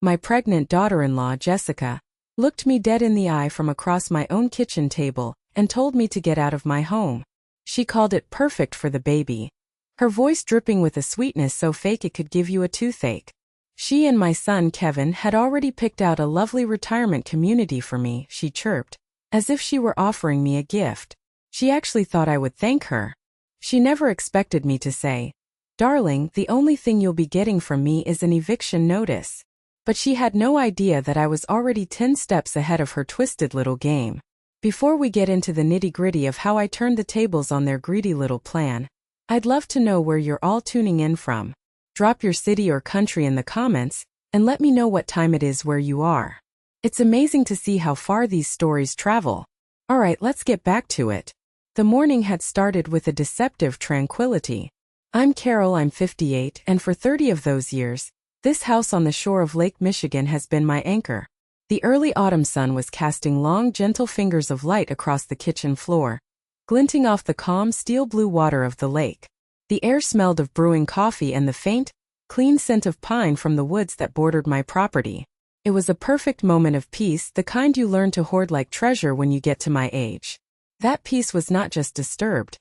My pregnant daughter-in-law, Jessica, looked me dead in the eye from across my own kitchen table and told me to get out of my home. She called it perfect for the baby, her voice dripping with a sweetness so fake it could give you a toothache. She and my son Kevin had already picked out a lovely retirement community for me, she chirped, as if she were offering me a gift. She actually thought I would thank her. She never expected me to say, "Darling, the only thing you'll be getting from me is an eviction notice." But she had no idea that I was already 10 steps ahead of her twisted little game. Before we get into the nitty-gritty of how I turned the tables on their greedy little plan, I'd love to know where you're all tuning in from. Drop your city or country in the comments, and let me know what time it is where you are. It's amazing to see how far these stories travel. Alright, let's get back to it. The morning had started with a deceptive tranquility. I'm Carol, I'm 58, and for 30 of those years, this house on the shore of Lake Michigan has been my anchor. The early autumn sun was casting long, gentle fingers of light across the kitchen floor, glinting off the calm steel blue water of the lake. The air smelled of brewing coffee and the faint, clean scent of pine from the woods that bordered my property. It was a perfect moment of peace, the kind you learn to hoard like treasure when you get to my age. That peace was not just disturbed.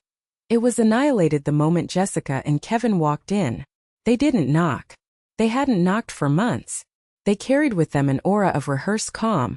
It was annihilated the moment Jessica and Kevin walked in. They didn't knock. They hadn't knocked for months. They carried with them an aura of rehearsed calm,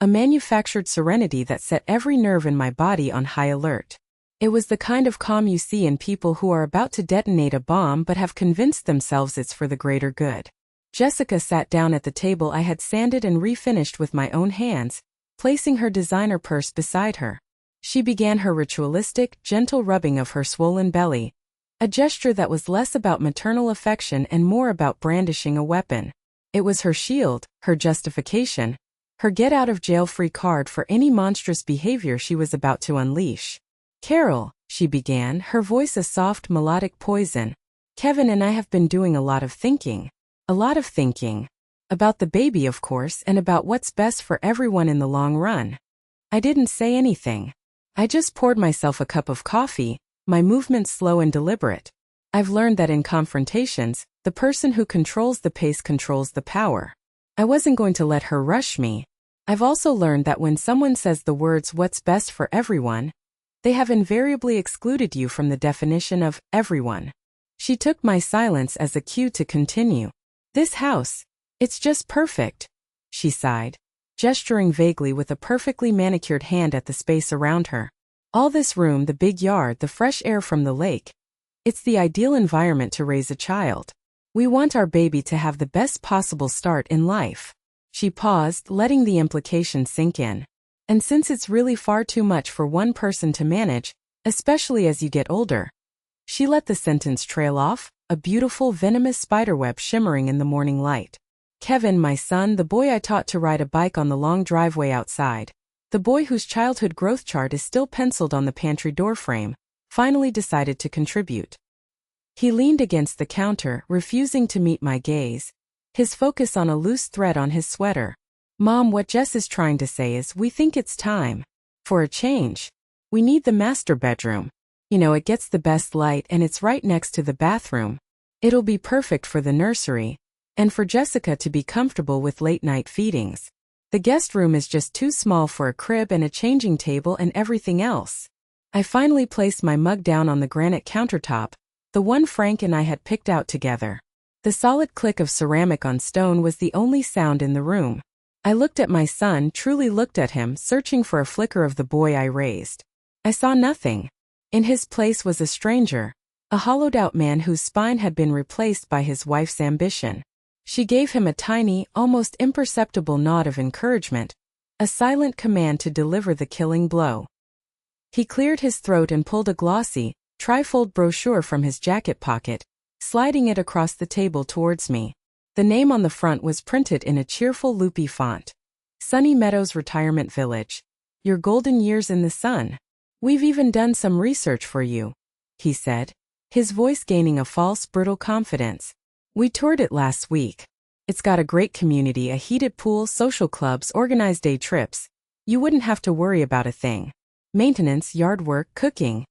a manufactured serenity that set every nerve in my body on high alert. It was the kind of calm you see in people who are about to detonate a bomb but have convinced themselves it's for the greater good. Jessica sat down at the table I had sanded and refinished with my own hands, placing her designer purse beside her. She began her ritualistic, gentle rubbing of her swollen belly, a gesture that was less about maternal affection and more about brandishing a weapon. It was her shield, her justification, her get-out-of-jail-free card for any monstrous behavior she was about to unleash. "Carol," she began, her voice a soft melodic poison, "Kevin and I have been doing a lot of thinking. A lot of thinking. About the baby, of course, and about what's best for everyone in the long run." I didn't say anything. I just poured myself a cup of coffee, my movements slow and deliberate. I've learned that in confrontations, the person who controls the pace controls the power. I wasn't going to let her rush me. I've also learned that when someone says the words "what's best for everyone," they have invariably excluded you from the definition of everyone. She took my silence as a cue to continue. "This house, it's just perfect," she sighed, gesturing vaguely with a perfectly manicured hand at the space around her. "All this room, the big yard, the fresh air from the lake. It's the ideal environment to raise a child. We want our baby to have the best possible start in life." She paused, letting the implication sink in. "And since it's really far too much for one person to manage, especially as you get older." She let the sentence trail off, a beautiful venomous spiderweb shimmering in the morning light. Kevin, my son, the boy I taught to ride a bike on the long driveway outside, the boy whose childhood growth chart is still penciled on the pantry doorframe, finally decided to contribute. He leaned against the counter, refusing to meet my gaze, his focus on a loose thread on his sweater. "Mom, what Jess is trying to say is we think it's time for a change. We need the master bedroom. You know, it gets the best light and it's right next to the bathroom. It'll be perfect for the nursery, and for Jessica to be comfortable with late-night feedings. The guest room is just too small for a crib and a changing table and everything else." I finally placed my mug down on the granite countertop, the one Frank and I had picked out together. The solid click of ceramic on stone was the only sound in the room. I looked at my son, truly looked at him, searching for a flicker of the boy I raised. I saw nothing. In his place was a stranger, a hollowed-out man whose spine had been replaced by his wife's ambition. She gave him a tiny, almost imperceptible nod of encouragement, a silent command to deliver the killing blow. He cleared his throat and pulled a glossy, trifold brochure from his jacket pocket, sliding it across the table towards me. The name on the front was printed in a cheerful loopy font. "Sunny Meadows Retirement Village. Your golden years in the sun. We've even done some research for you," he said, his voice gaining a false, brittle confidence. "We toured it last week. It's got a great community, a heated pool, social clubs, organized day trips. You wouldn't have to worry about a thing. Maintenance, yard work, cooking.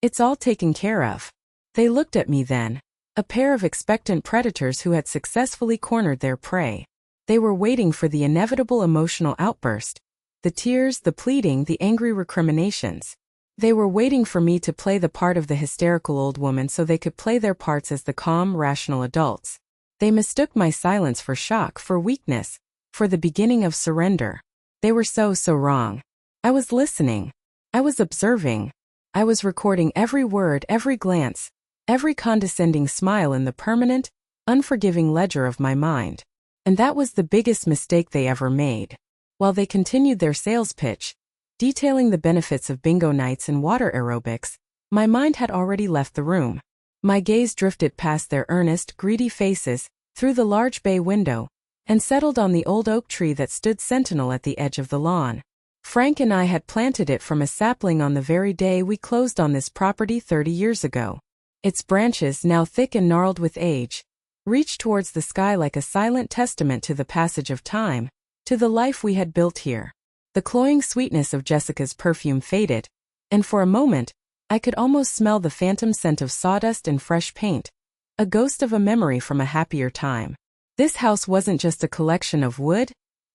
It's all taken care of." They looked at me then, a pair of expectant predators who had successfully cornered their prey. They were waiting for the inevitable emotional outburst. The tears, the pleading, the angry recriminations. They were waiting for me to play the part of the hysterical old woman so they could play their parts as the calm, rational adults. They mistook my silence for shock, for weakness, for the beginning of surrender. They were so wrong. I was listening. I was observing. I was recording every word, every glance, every condescending smile in the permanent, unforgiving ledger of my mind. And that was the biggest mistake they ever made. While they continued their sales pitch, detailing the benefits of bingo nights and water aerobics, my mind had already left the room. My gaze drifted past their earnest, greedy faces, through the large bay window, and settled on the old oak tree that stood sentinel at the edge of the lawn. Frank and I had planted it from a sapling on the very day we closed on this property 30 years ago. Its branches, now thick and gnarled with age, reached towards the sky like a silent testament to the passage of time, to the life we had built here. The cloying sweetness of Jessica's perfume faded, and for a moment, I could almost smell the phantom scent of sawdust and fresh paint, a ghost of a memory from a happier time. This house wasn't just a collection of wood,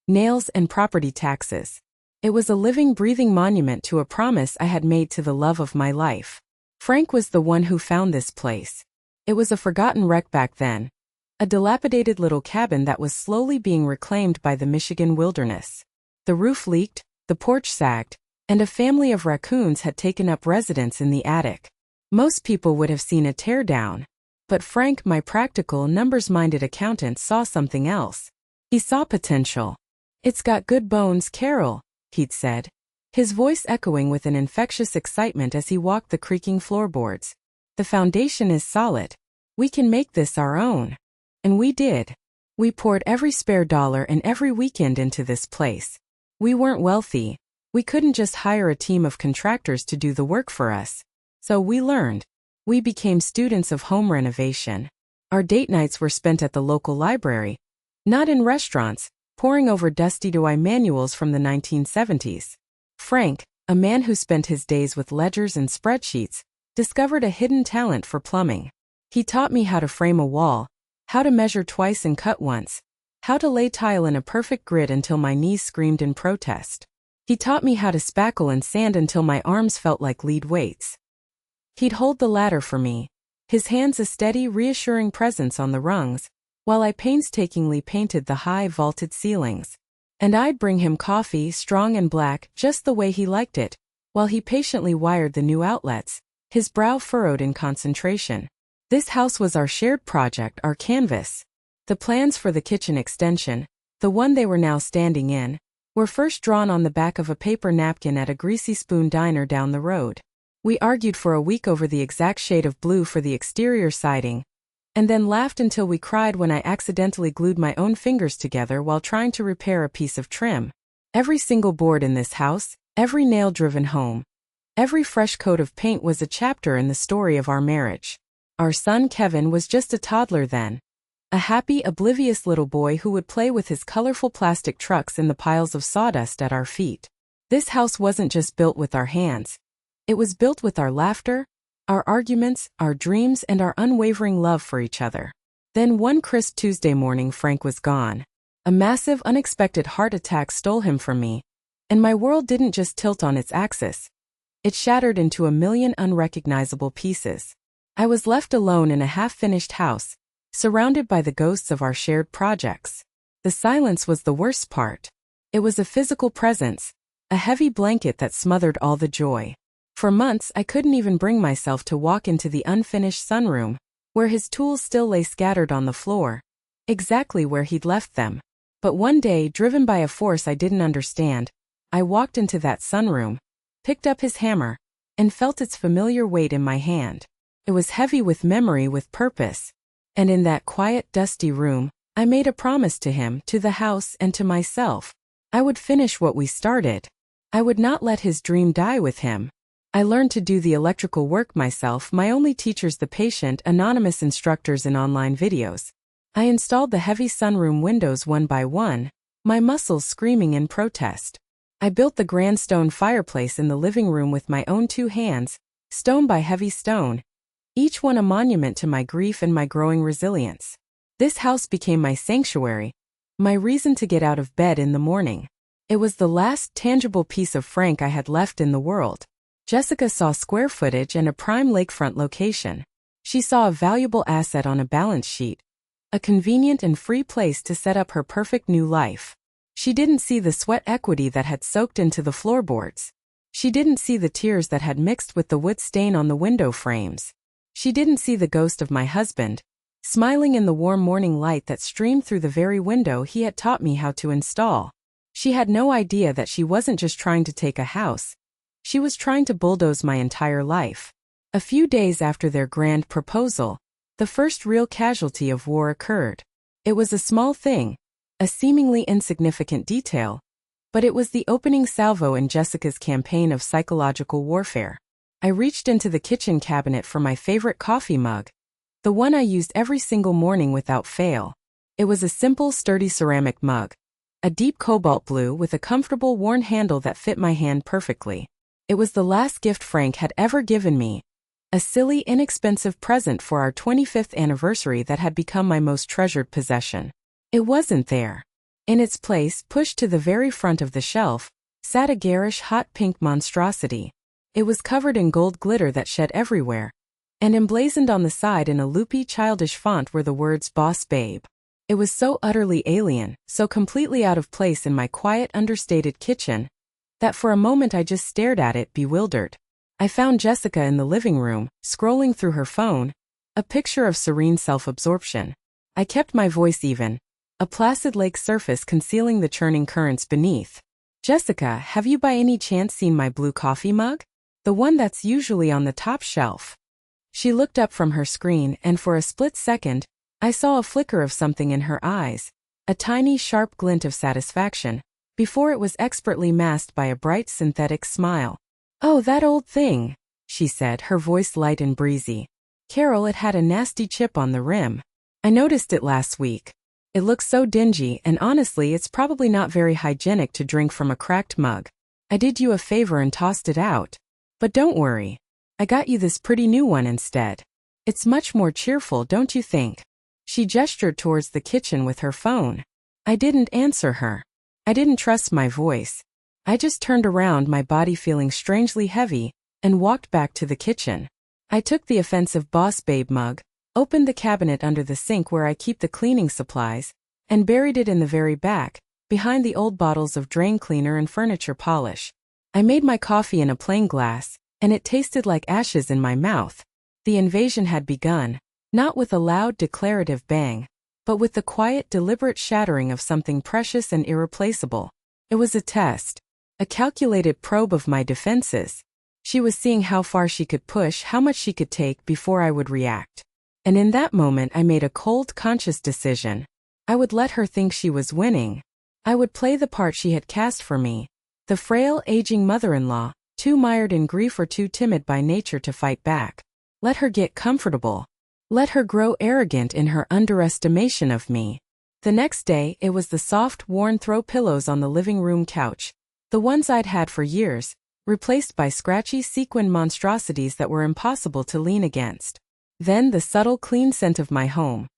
nails, and property taxes. It was a living, breathing monument to a promise I had made to the love of my life. Frank was the one who found this place. It was a forgotten wreck back then, a dilapidated little cabin that was slowly being reclaimed by the Michigan wilderness. The roof leaked, the porch sagged, and a family of raccoons had taken up residence in the attic. Most people would have seen a teardown, but Frank, my practical, numbers-minded accountant, saw something else. He saw potential. "It's got good bones, Carol," he'd said, his voice echoing with an infectious excitement as he walked the creaking floorboards. "The foundation is solid. We can make this our own." And we did. We poured every spare dollar and every weekend into this place. We weren't wealthy. We couldn't just hire a team of contractors to do the work for us. So we learned. We became students of home renovation. Our date nights were spent at the local library, not in restaurants, poring over dusty DIY manuals from the 1970s. Frank, a man who spent his days with ledgers and spreadsheets, discovered a hidden talent for plumbing. He taught me how to frame a wall, how to measure twice and cut once, how to lay tile in a perfect grid until my knees screamed in protest. He taught me how to spackle and sand until my arms felt like lead weights. He'd hold the ladder for me, his hands a steady, reassuring presence on the rungs, while I painstakingly painted the high, vaulted ceilings. And I'd bring him coffee, strong and black, just the way he liked it, while he patiently wired the new outlets, his brow furrowed in concentration. This house was our shared project, our canvas. The plans for the kitchen extension, the one they were now standing in, were first drawn on the back of a paper napkin at a Greasy Spoon diner down the road. We argued for a week over the exact shade of blue for the exterior siding, and then laughed until we cried when I accidentally glued my own fingers together while trying to repair a piece of trim. Every single board in this house, every nail driven home, every fresh coat of paint was a chapter in the story of our marriage. Our son Kevin was just a toddler then, a happy, oblivious little boy who would play with his colorful plastic trucks in the piles of sawdust at our feet. This house wasn't just built with our hands. It was built with our laughter, our arguments, our dreams, and our unwavering love for each other. Then one crisp Tuesday morning, Frank was gone. A massive, unexpected heart attack stole him from me, and my world didn't just tilt on its axis. It shattered into a million unrecognizable pieces. I was left alone in a half-finished house, surrounded by the ghosts of our shared projects. The silence was the worst part. It was a physical presence, a heavy blanket that smothered all the joy. For months I couldn't even bring myself to walk into the unfinished sunroom, where his tools still lay scattered on the floor, exactly where he'd left them. But one day, driven by a force I didn't understand, I walked into that sunroom, picked up his hammer, and felt its familiar weight in my hand. It was heavy with memory, with purpose. And in that quiet, dusty room, I made a promise to him, to the house, and to myself. I would finish what we started. I would not let his dream die with him. I learned to do the electrical work myself, my only teachers the patient, anonymous instructors in online videos. I installed the heavy sunroom windows one by one, my muscles screaming in protest. I built the grand stone fireplace in the living room with my own two hands, stone by heavy stone, each one a monument to my grief and my growing resilience. This house became my sanctuary, My reason to get out of bed in the morning. It was the last tangible piece of Frank I had left in the world. Jessica saw square footage and a prime lakefront location. She saw a valuable asset on a balance sheet, a convenient and free place to set up her perfect new life. She didn't see the sweat equity that had soaked into the floorboards. She didn't see the tears that had mixed with the wood stain on the window frames. She didn't see the ghost of my husband, smiling in the warm morning light that streamed through the very window he had taught me how to install. She had no idea that she wasn't just trying to take a house. She was trying to bulldoze my entire life. A few days after their grand proposal, the first real casualty of war occurred. It was a small thing, a seemingly insignificant detail, but it was the opening salvo in Jessica's campaign of psychological warfare. I reached into the kitchen cabinet for my favorite coffee mug, the one I used every single morning without fail. It was a simple, sturdy ceramic mug, a deep cobalt blue with a comfortable worn handle that fit my hand perfectly. It was the last gift Frank had ever given me, a silly, inexpensive present for our 25th anniversary that had become my most treasured possession. It wasn't there. In its place, pushed to the very front of the shelf, sat a garish hot pink monstrosity. It was covered in gold glitter that shed everywhere, and emblazoned on the side in a loopy, childish font were the words "Boss Babe." It was so utterly alien, so completely out of place in my quiet, understated kitchen, that for a moment I just stared at it, bewildered. I found Jessica in the living room, scrolling through her phone, a picture of serene self-absorption. I kept my voice even, a placid lake surface concealing the churning currents beneath. "Jessica, have you by any chance seen my blue coffee mug? The one that's usually on the top shelf." She looked up from her screen, and for a split second, I saw a flicker of something in her eyes, a tiny sharp glint of satisfaction, before it was expertly masked by a bright synthetic smile. "Oh, that old thing," she said, her voice light and breezy. "Carol, it had a nasty chip on the rim. I noticed it last week. It looks so dingy, and honestly it's probably not very hygienic to drink from a cracked mug. I did you a favor and tossed it out. But don't worry. I got you this pretty new one instead. It's much more cheerful, don't you think?" She gestured towards the kitchen with her phone. I didn't answer her. I didn't trust my voice. I just turned around, my body feeling strangely heavy, and walked back to the kitchen. I took the offensive Boss Babe mug, opened the cabinet under the sink where I keep the cleaning supplies, and buried it in the very back, behind the old bottles of drain cleaner and furniture polish. I made my coffee in a plain glass, and it tasted like ashes in my mouth. The invasion had begun, not with a loud declarative bang, but with the quiet, deliberate shattering of something precious and irreplaceable. It was a test, a calculated probe of my defenses. She was seeing how far she could push, how much she could take before I would react. And in that moment I made a cold, conscious decision. I would let her think she was winning. I would play the part she had cast for me, the frail, aging mother-in-law, too mired in grief or too timid by nature to fight back. Let her get comfortable. Let her grow arrogant in her underestimation of me. The next day, it was the soft, worn throw pillows on the living room couch, the ones I'd had for years, replaced by scratchy sequin monstrosities that were impossible to lean against. Then the subtle, clean scent of my home,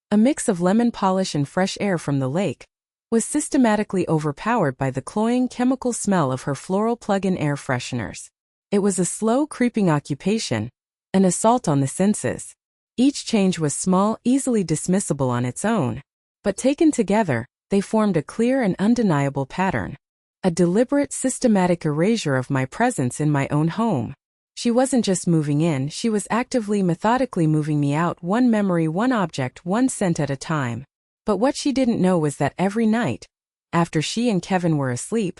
a mix of lemon polish and fresh air from the lake, was systematically overpowered by the cloying chemical smell of her floral plug-in air fresheners. It was a slow, creeping occupation, an assault on the senses. Each change was small, easily dismissible on its own, but taken together, they formed a clear and undeniable pattern. A deliberate, systematic erasure of my presence in my own home. She wasn't just moving in, she was actively, methodically moving me out, one memory, one object, one scent at a time. But what she didn't know was that every night, after she and Kevin were asleep,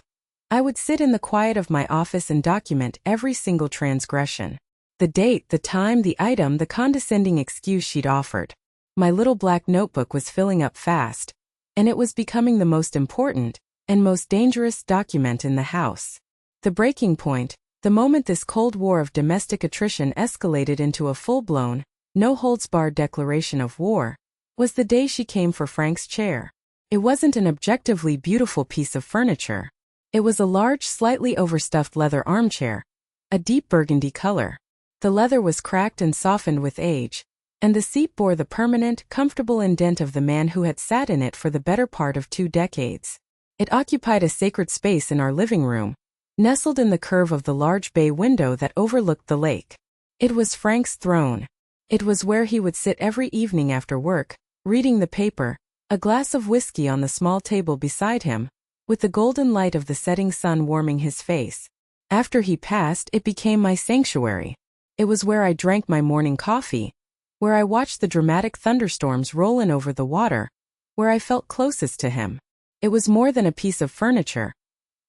I would sit in the quiet of my office and document every single transgression. The date, the time, the item, the condescending excuse she'd offered. My little black notebook was filling up fast, and it was becoming the most important and most dangerous document in the house. The breaking point, the moment this Cold War of domestic attrition escalated into a full-blown, no-holds-barred declaration of war, was the day she came for Frank's chair. It wasn't an objectively beautiful piece of furniture. It was a large, slightly overstuffed leather armchair, a deep burgundy color. The leather was cracked and softened with age, and the seat bore the permanent, comfortable indent of the man who had sat in it for the better part of 2 decades. It occupied a sacred space in our living room, nestled in the curve of the large bay window that overlooked the lake. It was Frank's throne. It was where he would sit every evening after work, reading the paper, a glass of whiskey on the small table beside him, with the golden light of the setting sun warming his face. After he passed, it became my sanctuary. It was where I drank my morning coffee, where I watched the dramatic thunderstorms roll in over the water, where I felt closest to him. It was more than a piece of furniture.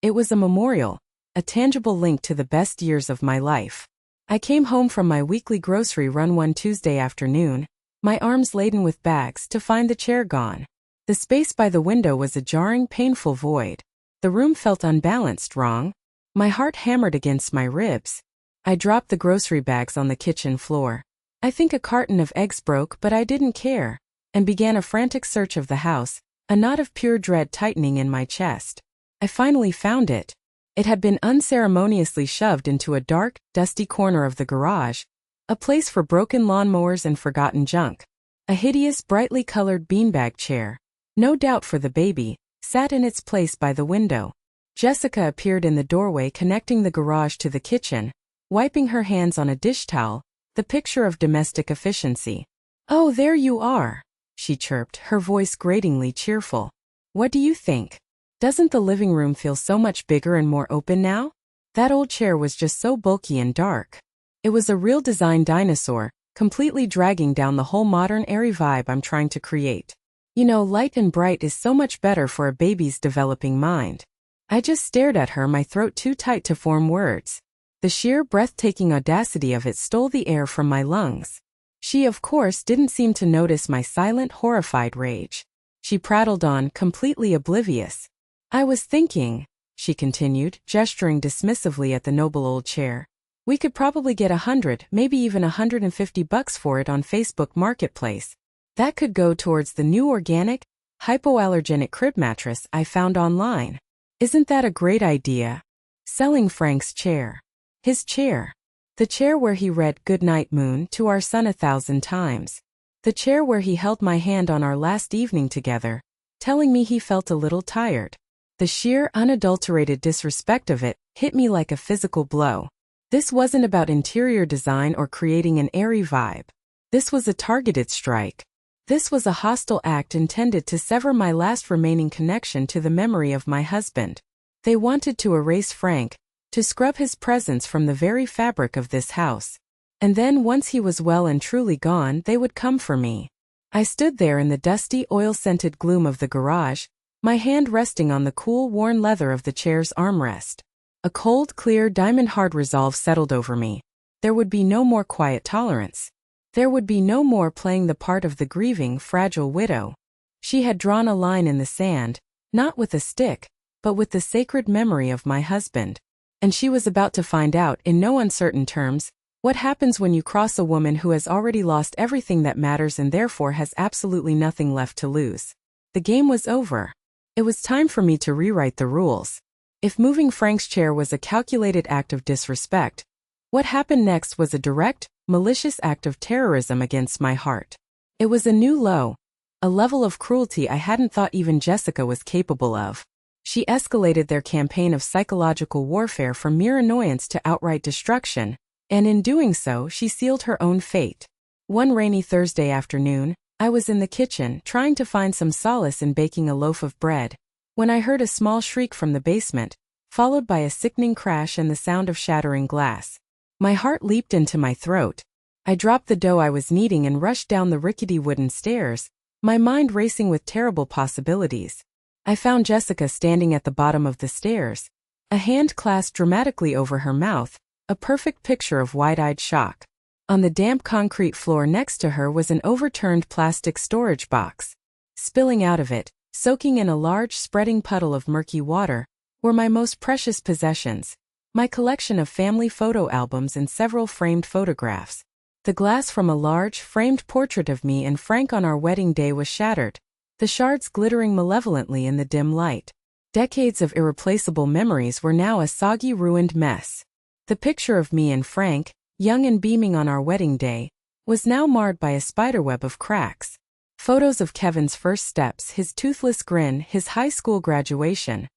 It was a memorial, a tangible link to the best years of my life. I came home from my weekly grocery run one Tuesday afternoon, my arms laden with bags, to find the chair gone. The space by the window was a jarring, painful void. The room felt unbalanced, wrong. My heart hammered against my ribs. I dropped the grocery bags on the kitchen floor. I think a carton of eggs broke, but I didn't care, and began a frantic search of the house, a knot of pure dread tightening in my chest. I finally found it. It had been unceremoniously shoved into a dark, dusty corner of the garage, a place for broken lawnmowers and forgotten junk. A hideous, brightly colored beanbag chair, no doubt for the baby, sat in its place by the window. Jessica appeared in the doorway connecting the garage to the kitchen, wiping her hands on a dish towel, the picture of domestic efficiency. "Oh, there you are," she chirped, her voice gratingly cheerful. "What do you think? Doesn't the living room feel so much bigger and more open now? That old chair was just so bulky and dark." It was a real design dinosaur, completely dragging down the whole modern airy vibe I'm trying to create. You know, light and bright is so much better for a baby's developing mind. I just stared at her, my throat too tight to form words. The sheer breathtaking audacity of it stole the air from my lungs. She, of course, didn't seem to notice my silent, horrified rage. She prattled on, completely oblivious. "I was thinking," she continued, gesturing dismissively at the noble old chair, "we could probably get 100, maybe even $150 for it on Facebook Marketplace. That could go towards the new organic, hypoallergenic crib mattress I found online. Isn't that a great idea?" Selling Frank's chair. His chair. The chair where he read "Good Night, Moon" to our son 1,000 times. The chair where he held my hand on our last evening together, telling me he felt a little tired. The sheer, unadulterated disrespect of it hit me like a physical blow. This wasn't about interior design or creating an airy vibe. This was a targeted strike. This was a hostile act intended to sever my last remaining connection to the memory of my husband. They wanted to erase Frank, to scrub his presence from the very fabric of this house. And then, once he was well and truly gone, they would come for me. I stood there in the dusty, oil-scented gloom of the garage, my hand resting on the cool, worn leather of the chair's armrest. A cold, clear, diamond-hard resolve settled over me. There would be no more quiet tolerance. There would be no more playing the part of the grieving, fragile widow. She had drawn a line in the sand, not with a stick, but with the sacred memory of my husband. And she was about to find out, in no uncertain terms, what happens when you cross a woman who has already lost everything that matters and therefore has absolutely nothing left to lose. The game was over. It was time for me to rewrite the rules. If moving Frank's chair was a calculated act of disrespect, what happened next was a direct, malicious act of terrorism against my heart. It was a new low, a level of cruelty I hadn't thought even Jessica was capable of. She escalated their campaign of psychological warfare from mere annoyance to outright destruction, and in doing so, she sealed her own fate. One rainy Thursday afternoon, I was in the kitchen, trying to find some solace in baking a loaf of bread, when I heard a small shriek from the basement, followed by a sickening crash and the sound of shattering glass. My heart leaped into my throat. I dropped the dough I was kneading and rushed down the rickety wooden stairs, my mind racing with terrible possibilities. I found Jessica standing at the bottom of the stairs, a hand clasped dramatically over her mouth, a perfect picture of wide-eyed shock. On the damp concrete floor next to her was an overturned plastic storage box. Spilling out of it, soaking in a large spreading puddle of murky water, were my most precious possessions, my collection of family photo albums and several framed photographs. The glass from a large, framed portrait of me and Frank on our wedding day was shattered, the shards glittering malevolently in the dim light. Decades of irreplaceable memories were now a soggy, ruined mess. The picture of me and Frank, young and beaming on our wedding day, was now marred by a spiderweb of cracks. Photos of Kevin's first steps, his toothless grin, his high school graduation.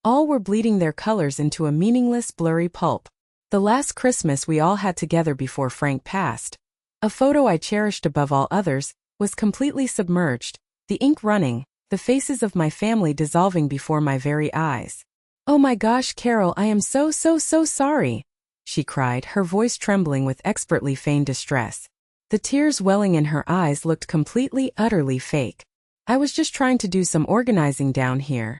All were bleeding their colors into a meaningless, blurry pulp. The last Christmas we all had together before Frank passed. A photo I cherished above all others, was completely submerged, the ink running, the faces of my family dissolving before my very eyes. "Oh my gosh, Carol, I am so sorry," she cried, her voice trembling with expertly feigned distress. The tears welling in her eyes looked completely, utterly fake. "I was just trying to do some organizing down here.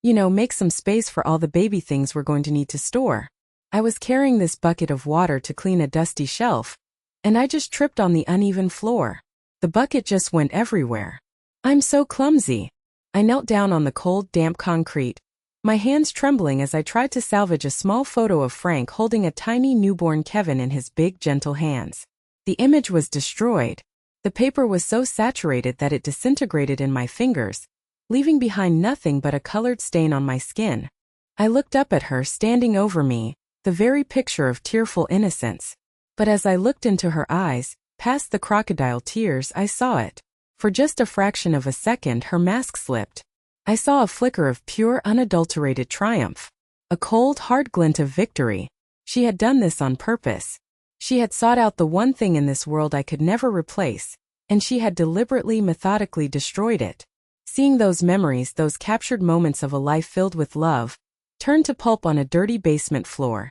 You know, make some space for all the baby things we're going to need to store. I was carrying this bucket of water to clean a dusty shelf, and I just tripped on the uneven floor. The bucket just went everywhere. I'm so clumsy." I knelt down on the cold, damp concrete, my hands trembling as I tried to salvage a small photo of Frank holding a tiny newborn Kevin in his big, gentle hands. The image was destroyed. The paper was so saturated that it disintegrated in my fingers, leaving behind nothing but a colored stain on my skin. I looked up at her standing over me, the very picture of tearful innocence. But as I looked into her eyes, past the crocodile tears, I saw it. For just a fraction of a second her mask slipped. I saw a flicker of pure, unadulterated triumph. A cold, hard glint of victory. She had done this on purpose. She had sought out the one thing in this world I could never replace, and she had deliberately, methodically destroyed it. Seeing those memories, those captured moments of a life filled with love, turned to pulp on a dirty basement floor.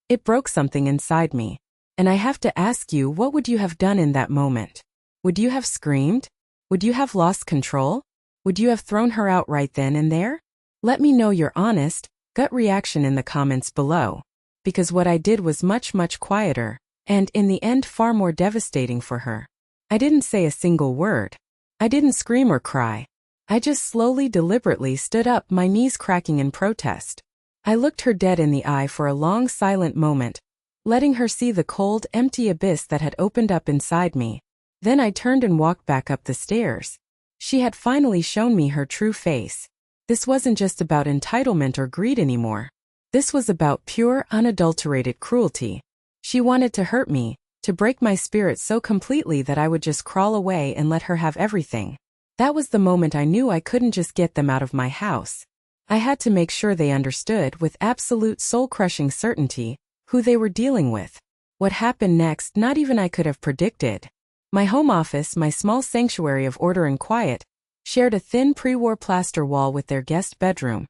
It broke something inside me. And I have to ask you, what would you have done in that moment? Would you have screamed? Would you have lost control? Would you have thrown her out right then and there? Let me know your honest, gut reaction in the comments below. Because what I did was much quieter, and in the end far more devastating for her. I didn't say a single word. I didn't scream or cry. I just slowly, deliberately stood up, my knees cracking in protest. I looked her dead in the eye for a long, silent moment, letting her see the cold, empty abyss that had opened up inside me. Then I turned and walked back up the stairs. She had finally shown me her true face. This wasn't just about entitlement or greed anymore. This was about pure, unadulterated cruelty. She wanted to hurt me, to break my spirit so completely that I would just crawl away and let her have everything. That was the moment I knew I couldn't just get them out of my house. I had to make sure they understood with absolute soul-crushing certainty who they were dealing with. What happened next, not even I could have predicted. My home office, my small sanctuary of order and quiet, shared a thin pre-war plaster wall with their guest bedroom,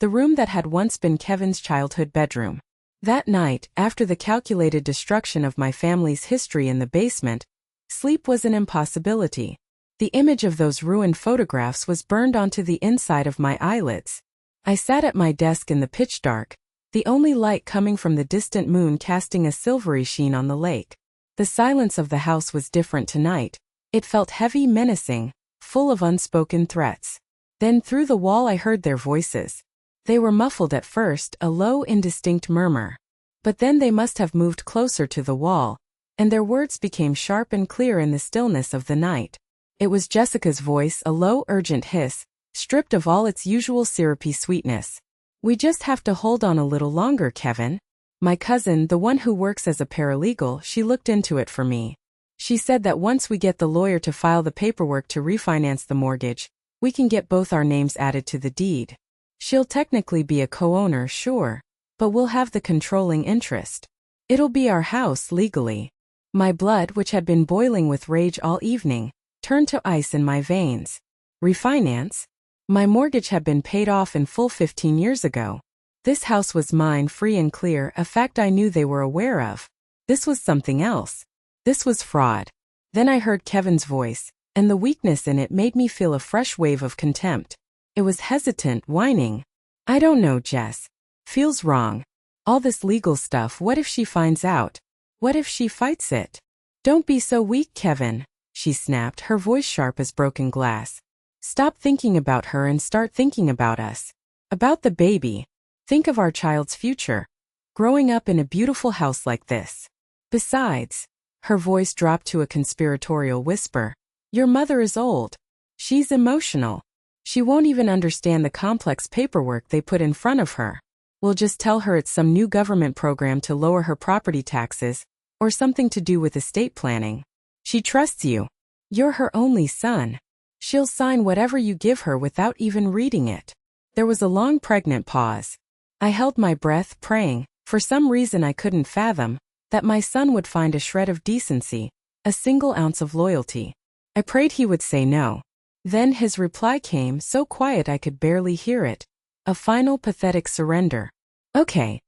the room that had once been Kevin's childhood bedroom. That night, after the calculated destruction of my family's history in the basement, sleep was an impossibility. The image of those ruined photographs was burned onto the inside of my eyelids. I sat at my desk in the pitch dark, the only light coming from the distant moon casting a silvery sheen on the lake. The silence of the house was different tonight. It felt heavy, menacing, full of unspoken threats. Then through the wall I heard their voices. They were muffled at first, a low, indistinct murmur. But then they must have moved closer to the wall, and their words became sharp and clear in the stillness of the night. It was Jessica's voice, a low, urgent hiss, stripped of all its usual syrupy sweetness. "We just have to hold on a little longer, Kevin." My cousin, the one who works as a paralegal, she looked into it for me. She said that once we get the lawyer to file the paperwork to refinance the mortgage, we can get both our names added to the deed. She'll technically be a co-owner, sure, but we'll have the controlling interest. It'll be our house legally. My blood, which had been boiling with rage all evening, turned to ice in my veins. Refinance? My mortgage had been paid off in full 15 years ago. This house was mine, free and clear, a fact I knew they were aware of. This was something else. This was fraud. Then I heard Kevin's voice, and the weakness in it made me feel a fresh wave of contempt. It was hesitant, whining. "I don't know, Jess. Feels wrong. All this legal stuff, what if she finds out? What if she fights it?" "Don't be so weak, Kevin," she snapped, her voice sharp as broken glass. "Stop thinking about her and start thinking about us. About the baby. Think of our child's future. Growing up in a beautiful house like this. Besides," her voice dropped to a conspiratorial whisper, "your mother is old. She's emotional. She won't even understand the complex paperwork they put in front of her. We'll just tell her it's some new government program to lower her property taxes, or something to do with estate planning. She trusts you. You're her only son. She'll sign whatever you give her without even reading it." There was a long pregnant pause. I held my breath, praying, for some reason I couldn't fathom, that my son would find a shred of decency, a single ounce of loyalty. I prayed he would say no. Then his reply came, so quiet I could barely hear it. A final pathetic surrender. Okay,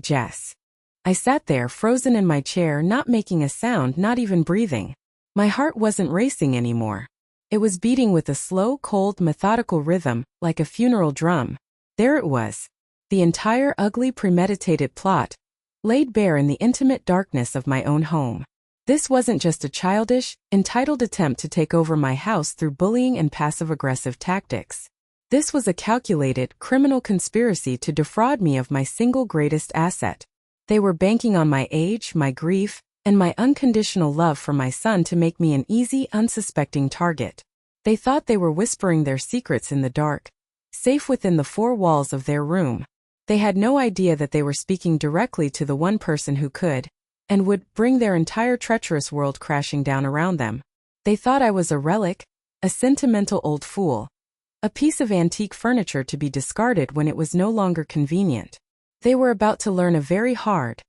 Jess." I sat there, frozen in my chair, not making a sound, not even breathing. My heart wasn't racing anymore. It was beating with a slow, cold, methodical rhythm, like a funeral drum. There it was. The entire ugly, premeditated plot, laid bare in the intimate darkness of my own home. This wasn't just a childish, entitled attempt to take over my house through bullying and passive-aggressive tactics. This was a calculated, criminal conspiracy to defraud me of my single greatest asset. They were banking on my age, my grief, and my unconditional love for my son to make me an easy, unsuspecting target. They thought they were whispering their secrets in the dark, safe within the four walls of their room. They had no idea that they were speaking directly to the one person who could, and would, bring their entire treacherous world crashing down around them. They thought I was a relic, a sentimental old fool, a piece of antique furniture to be discarded when it was no longer convenient. They were about to learn a very hard,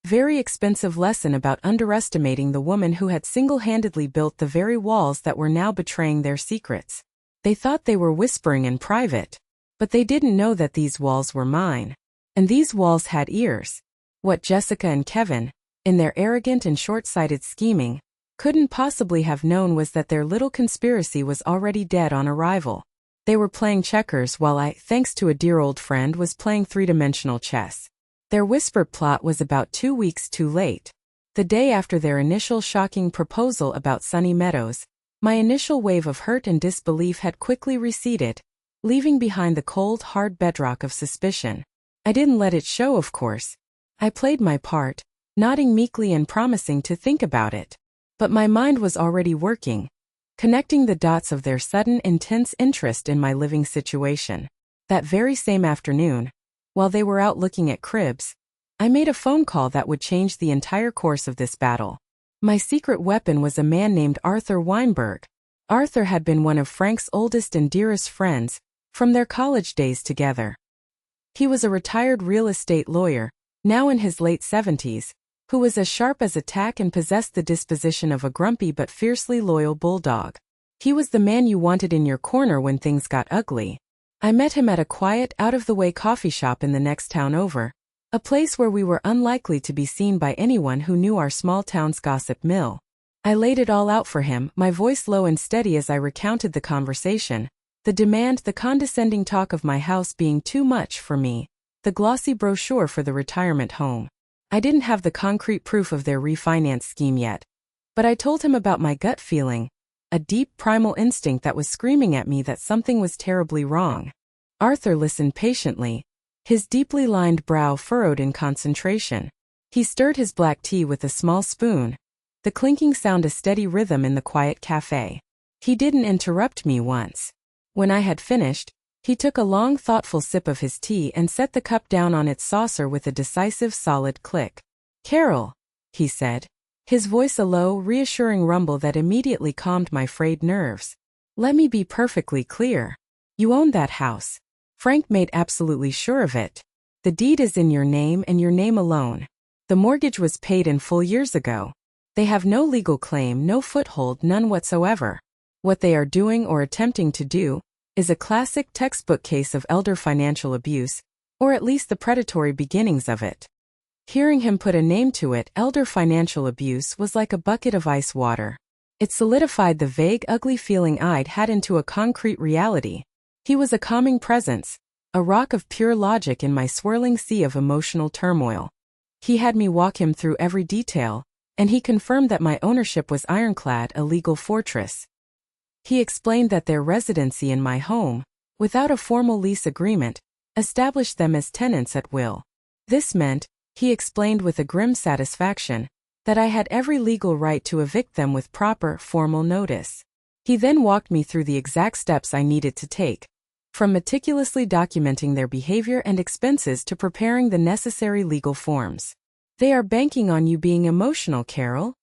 very expensive lesson about underestimating the woman who had single-handedly built the very walls that were now betraying their secrets. They thought they were whispering in private, but they didn't know that these walls were mine. And these walls had ears. What Jessica and Kevin, in their arrogant and short-sighted scheming, couldn't possibly have known was that their little conspiracy was already dead on arrival. They were playing checkers while I, thanks to a dear old friend, was playing three-dimensional chess. Their whispered plot was about 2 weeks too late. The day after their initial shocking proposal about Sunny Meadows, my initial wave of hurt and disbelief had quickly receded, leaving behind the cold, hard bedrock of suspicion. I didn't let it show, of course. I played my part, nodding meekly and promising to think about it. But my mind was already working, connecting the dots of their sudden, intense interest in my living situation. That very same afternoon, while they were out looking at cribs, I made a phone call that would change the entire course of this battle. My secret weapon was a man named Arthur Weinberg. Arthur had been one of Frank's oldest and dearest friends, from their college days together. He was a retired real estate lawyer, now in his late 70s, who was as sharp as a tack and possessed the disposition of a grumpy but fiercely loyal bulldog. He was the man you wanted in your corner when things got ugly. I met him at a quiet, out-of-the-way coffee shop in the next town over, a place where we were unlikely to be seen by anyone who knew our small town's gossip mill. I laid it all out for him, my voice low and steady as I recounted the conversation, the demand, the condescending talk of my house being too much for me, the glossy brochure for the retirement home. I didn't have the concrete proof of their refinance scheme yet, but I told him about my gut feeling, a deep primal instinct that was screaming at me that something was terribly wrong. Arthur listened patiently, his deeply lined brow furrowed in concentration. He stirred his black tea with a small spoon, the clinking sound a steady rhythm in the quiet cafe. He didn't interrupt me once. When I had finished, he took a long, thoughtful sip of his tea and set the cup down on its saucer with a decisive, solid click. "Carol," he said, his voice a low, reassuring rumble that immediately calmed my frayed nerves. "Let me be perfectly clear. You own that house. Frank made absolutely sure of it. The deed is in your name and your name alone. The mortgage was paid in full years ago. They have no legal claim, no foothold, none whatsoever. What they are doing or attempting to do is a classic textbook case of elder financial abuse, or at least the predatory beginnings of it." Hearing him put a name to it, elder financial abuse, was like a bucket of ice water. It solidified the vague, ugly feeling I'd had into a concrete reality. He was a calming presence, a rock of pure logic in my swirling sea of emotional turmoil. He had me walk him through every detail, and he confirmed that my ownership was ironclad, a legal fortress. He explained that their residency in my home, without a formal lease agreement, established them as tenants at will. This meant, he explained with a grim satisfaction, that I had every legal right to evict them with proper, formal notice. He then walked me through the exact steps I needed to take, from meticulously documenting their behavior and expenses to preparing the necessary legal forms. "They are banking on you being emotional, Carol,"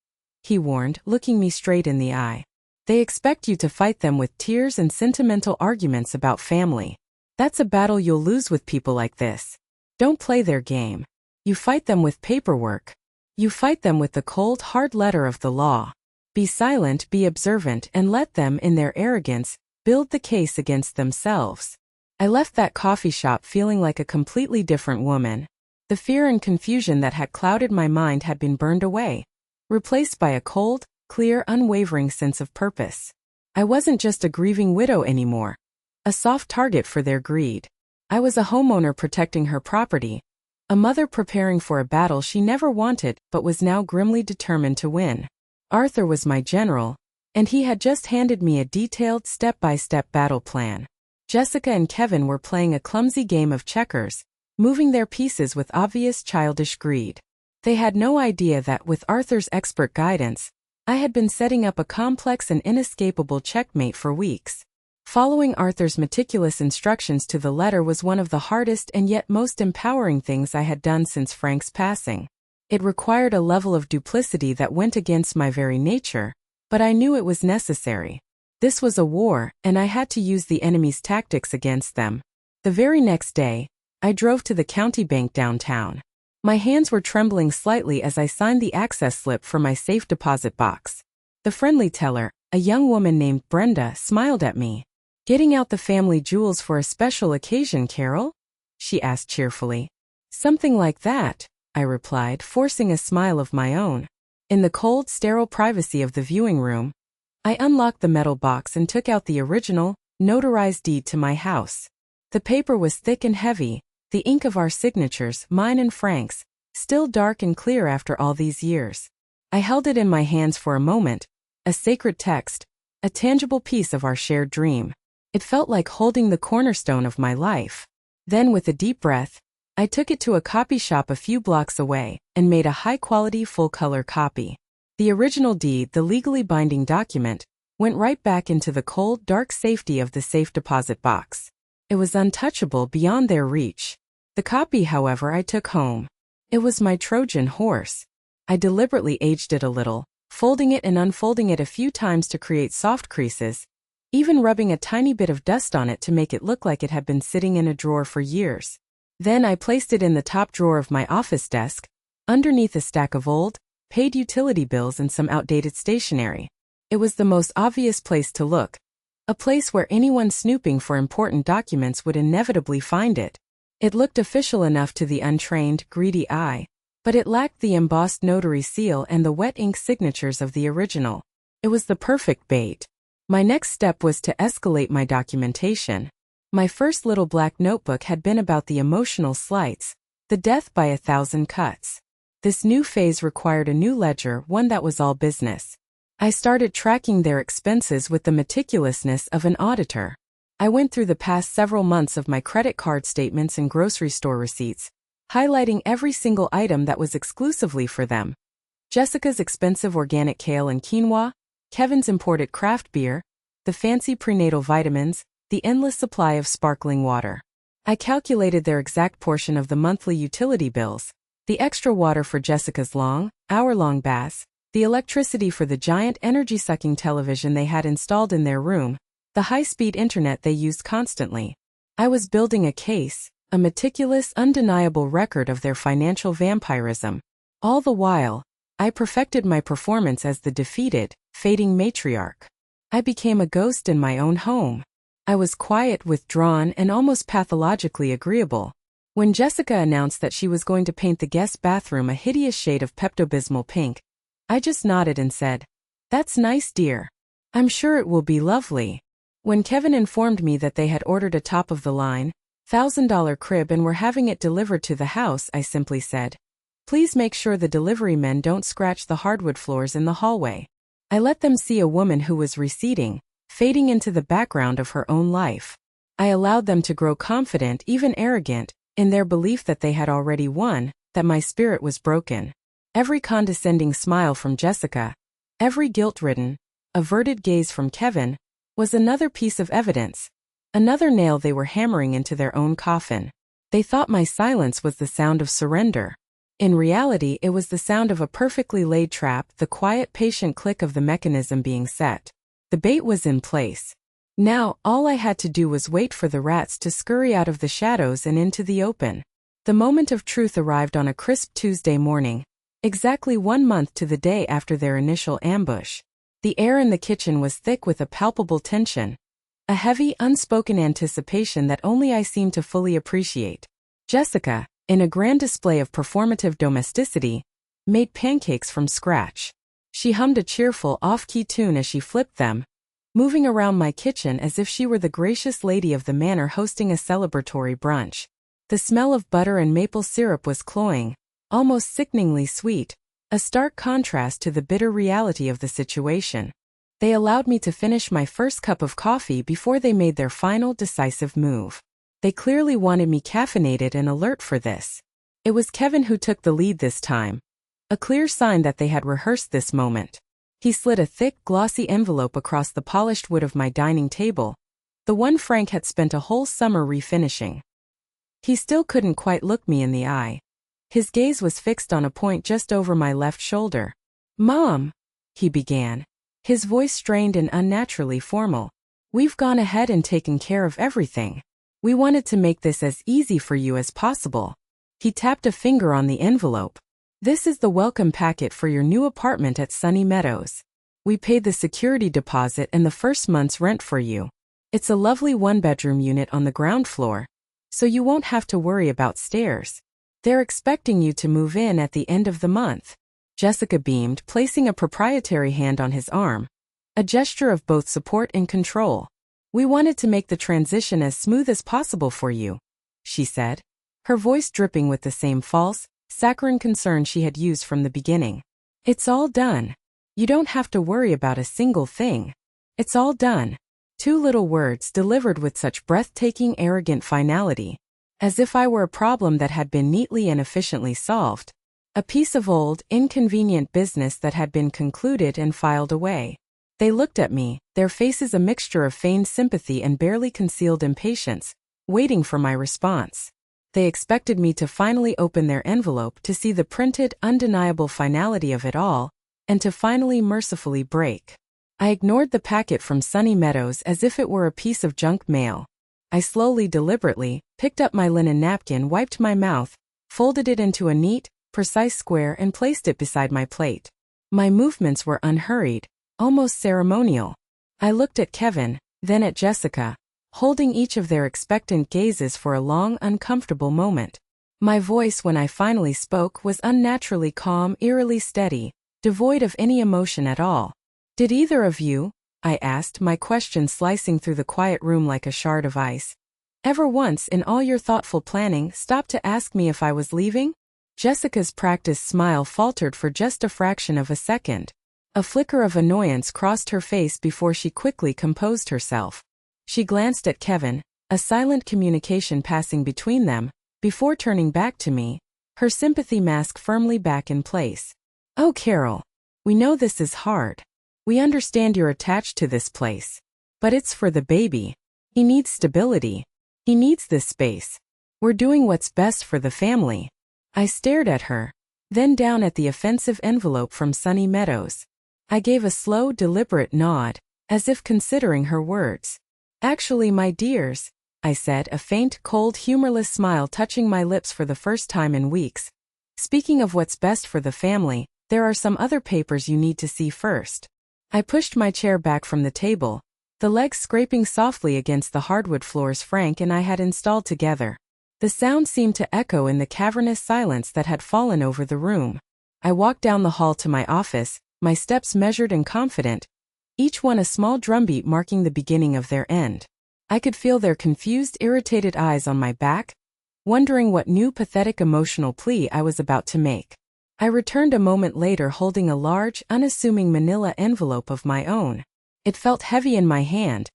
he warned, looking me straight in the eye. They expect you to fight them with tears and sentimental arguments about family. That's a battle you'll lose with people like this. Don't play their game. You fight them with paperwork. You fight them with the cold, hard letter of the law. Be silent, be observant, and let them, in their arrogance, build the case against themselves. I left that coffee shop feeling like a completely different woman. The fear and confusion that had clouded my mind had been burned away, replaced by a cold, clear, unwavering sense of purpose. I wasn't just a grieving widow anymore, a soft target for their greed. I was a homeowner protecting her property, a mother preparing for a battle she never wanted but was now grimly determined to win. Arthur was my general, and he had just handed me a detailed step-by-step battle plan. Jessica and Kevin were playing a clumsy game of checkers, moving their pieces with obvious childish greed. They had no idea that, with Arthur's expert guidance, I had been setting up a complex and inescapable checkmate for weeks. Following Arthur's meticulous instructions to the letter was one of the hardest and yet most empowering things I had done since Frank's passing. It required a level of duplicity that went against my very nature, but I knew it was necessary. This was a war, and I had to use the enemy's tactics against them. The very next day, I drove to the county bank downtown. My hands were trembling slightly as I signed the access slip for my safe deposit box. The friendly teller, a young woman named Brenda, smiled at me. "Getting out the family jewels for a special occasion, Carol?" she asked cheerfully. "Something like that," I replied, forcing a smile of my own. In the cold, sterile privacy of the viewing room, I unlocked the metal box and took out the original, notarized deed to my house. The paper was thick and heavy, the ink of our signatures, mine and Frank's, still dark and clear after all these years. I held it in my hands for a moment, a sacred text, a tangible piece of our shared dream. It felt like holding the cornerstone of my life. Then, with a deep breath, I took it to a copy shop a few blocks away and made a high-quality full-color copy. The original deed, the legally binding document, went right back into the cold, dark safety of the safe deposit box. It was untouchable, beyond their reach. The copy, however, I took home. It was my Trojan horse. I deliberately aged it a little, folding it and unfolding it a few times to create soft creases, even rubbing a tiny bit of dust on it to make it look like it had been sitting in a drawer for years. Then I placed it in the top drawer of my office desk, underneath a stack of old, paid utility bills and some outdated stationery. It was the most obvious place to look, a place where anyone snooping for important documents would inevitably find it. It looked official enough to the untrained, greedy eye, but it lacked the embossed notary seal and the wet ink signatures of the original. It was the perfect bait. My next step was to escalate my documentation. My first little black notebook had been about the emotional slights, the death by 1,000 cuts. This new phase required a new ledger, one that was all business. I started tracking their expenses with the meticulousness of an auditor. I went through the past several months of my credit card statements and grocery store receipts, highlighting every single item that was exclusively for them. Jessica's expensive organic kale and quinoa, Kevin's imported craft beer, the fancy prenatal vitamins, the endless supply of sparkling water. I calculated their exact portion of the monthly utility bills, the extra water for Jessica's long, hour-long baths, the electricity for the giant energy-sucking television they had installed in their room, the high-speed internet they used constantly. I was building a case, a meticulous, undeniable record of their financial vampirism. All the while, I perfected my performance as the defeated, fading matriarch. I became a ghost in my own home. I was quiet, withdrawn, and almost pathologically agreeable. When Jessica announced that she was going to paint the guest bathroom a hideous shade of Pepto-Bismol pink, I just nodded and said, "That's nice, dear. I'm sure it will be lovely." When Kevin informed me that they had ordered a top-of-the-line, $1,000 crib and were having it delivered to the house, I simply said, "Please make sure the delivery men don't scratch the hardwood floors in the hallway." I let them see a woman who was receding, fading into the background of her own life. I allowed them to grow confident, even arrogant, in their belief that they had already won, that my spirit was broken. Every condescending smile from Jessica, every guilt-ridden, averted gaze from Kevin, was another piece of evidence, another nail they were hammering into their own coffin. They thought my silence was the sound of surrender. In reality, it was the sound of a perfectly laid trap, the quiet, patient click of the mechanism being set. The bait was in place. Now, all I had to do was wait for the rats to scurry out of the shadows and into the open. The moment of truth arrived on a crisp Tuesday morning, exactly 1 month to the day after their initial ambush. The air in the kitchen was thick with a palpable tension, a heavy, unspoken anticipation that only I seemed to fully appreciate. Jessica, in a grand display of performative domesticity, made pancakes from scratch. She hummed a cheerful, off-key tune as she flipped them, moving around my kitchen as if she were the gracious lady of the manor hosting a celebratory brunch. The smell of butter and maple syrup was cloying, almost sickeningly sweet, a stark contrast to the bitter reality of the situation. They allowed me to finish my first cup of coffee before they made their final decisive move. They clearly wanted me caffeinated and alert for this. It was Kevin who took the lead this time, a clear sign that they had rehearsed this moment. He slid a thick, glossy envelope across the polished wood of my dining table, the one Frank had spent a whole summer refinishing. He still couldn't quite look me in the eye. His gaze was fixed on a point just over my left shoulder. "Mom," he began, his voice strained and unnaturally formal. "We've gone ahead and taken care of everything. We wanted to make this as easy for you as possible." He tapped a finger on the envelope. "This is the welcome packet for your new apartment at Sunny Meadows. We paid the security deposit and the first month's rent for you. It's a lovely one-bedroom unit on the ground floor, so you won't have to worry about stairs. They're expecting you to move in at the end of the month." Jessica beamed, placing a proprietary hand on his arm, a gesture of both support and control. "We wanted to make the transition as smooth as possible for you," she said, her voice dripping with the same false, saccharine concern she had used from the beginning. "It's all done. You don't have to worry about a single thing. It's all done." 2 little words delivered with such breathtaking, arrogant finality, as if I were a problem that had been neatly and efficiently solved, a piece of old, inconvenient business that had been concluded and filed away. They looked at me, their faces a mixture of feigned sympathy and barely concealed impatience, waiting for my response. They expected me to finally open their envelope to see the printed, undeniable finality of it all, and to finally mercifully break. I ignored the packet from Sunny Meadows as if it were a piece of junk mail. I slowly, deliberately, picked up my linen napkin, wiped my mouth, folded it into a neat, precise square and placed it beside my plate. My movements were unhurried, almost ceremonial. I looked at Kevin, then at Jessica, holding each of their expectant gazes for a long, uncomfortable moment. My voice, when I finally spoke, was unnaturally calm, eerily steady, devoid of any emotion at all. "Did either of you," I asked, my question slicing through the quiet room like a shard of ice, "ever once in all your thoughtful planning stop to ask me if I was leaving?" Jessica's practiced smile faltered for just a fraction of a second. A flicker of annoyance crossed her face before she quickly composed herself. She glanced at Kevin, a silent communication passing between them, before turning back to me, her sympathy mask firmly back in place. "Oh, Carol, we know this is hard. We understand you're attached to this place. But it's for the baby. He needs stability. He needs this space. We're doing what's best for the family." I stared at her, then down at the offensive envelope from Sunny Meadows. I gave a slow, deliberate nod, as if considering her words. "Actually, my dears," I said, a faint, cold, humorless smile touching my lips for the first time in weeks. "Speaking of what's best for the family, there are some other papers you need to see first." I pushed my chair back from the table, the legs scraping softly against the hardwood floors Frank and I had installed together. The sound seemed to echo in the cavernous silence that had fallen over the room. I walked down the hall to my office, my steps measured and confident, each one a small drumbeat marking the beginning of their end. I could feel their confused, irritated eyes on my back, wondering what new pathetic emotional plea I was about to make. I returned a moment later holding a large, unassuming manila envelope of my own. It felt heavy in my hand,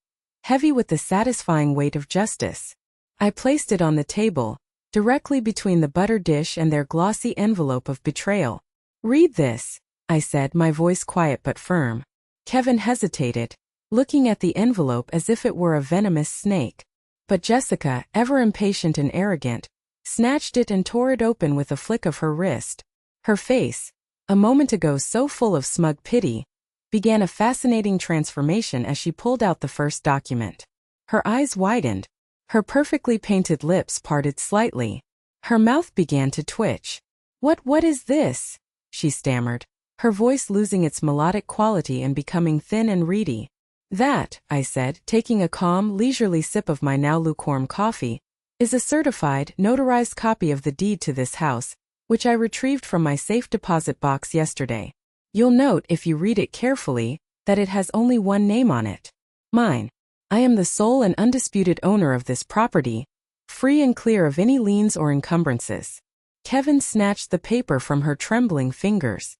heavy with the satisfying weight of justice. I placed it on the table, directly between the butter dish and their glossy envelope of betrayal. "Read this," I said, my voice quiet but firm. Kevin hesitated, looking at the envelope as if it were a venomous snake. But Jessica, ever impatient and arrogant, snatched it and tore it open with a flick of her wrist. Her face, a moment ago so full of smug pity, began a fascinating transformation as she pulled out the first document. Her eyes widened. Her perfectly painted lips parted slightly. Her mouth began to twitch. What is this?" she stammered, her voice losing its melodic quality and becoming thin and reedy. "That," I said, taking a calm, leisurely sip of my now lukewarm coffee, "is a certified, notarized copy of the deed to this house, which I retrieved from my safe deposit box yesterday. You'll note, if you read it carefully, that it has only one name on it. Mine. I am the sole and undisputed owner of this property, free and clear of any liens or encumbrances." Kevin snatched the paper from her trembling fingers.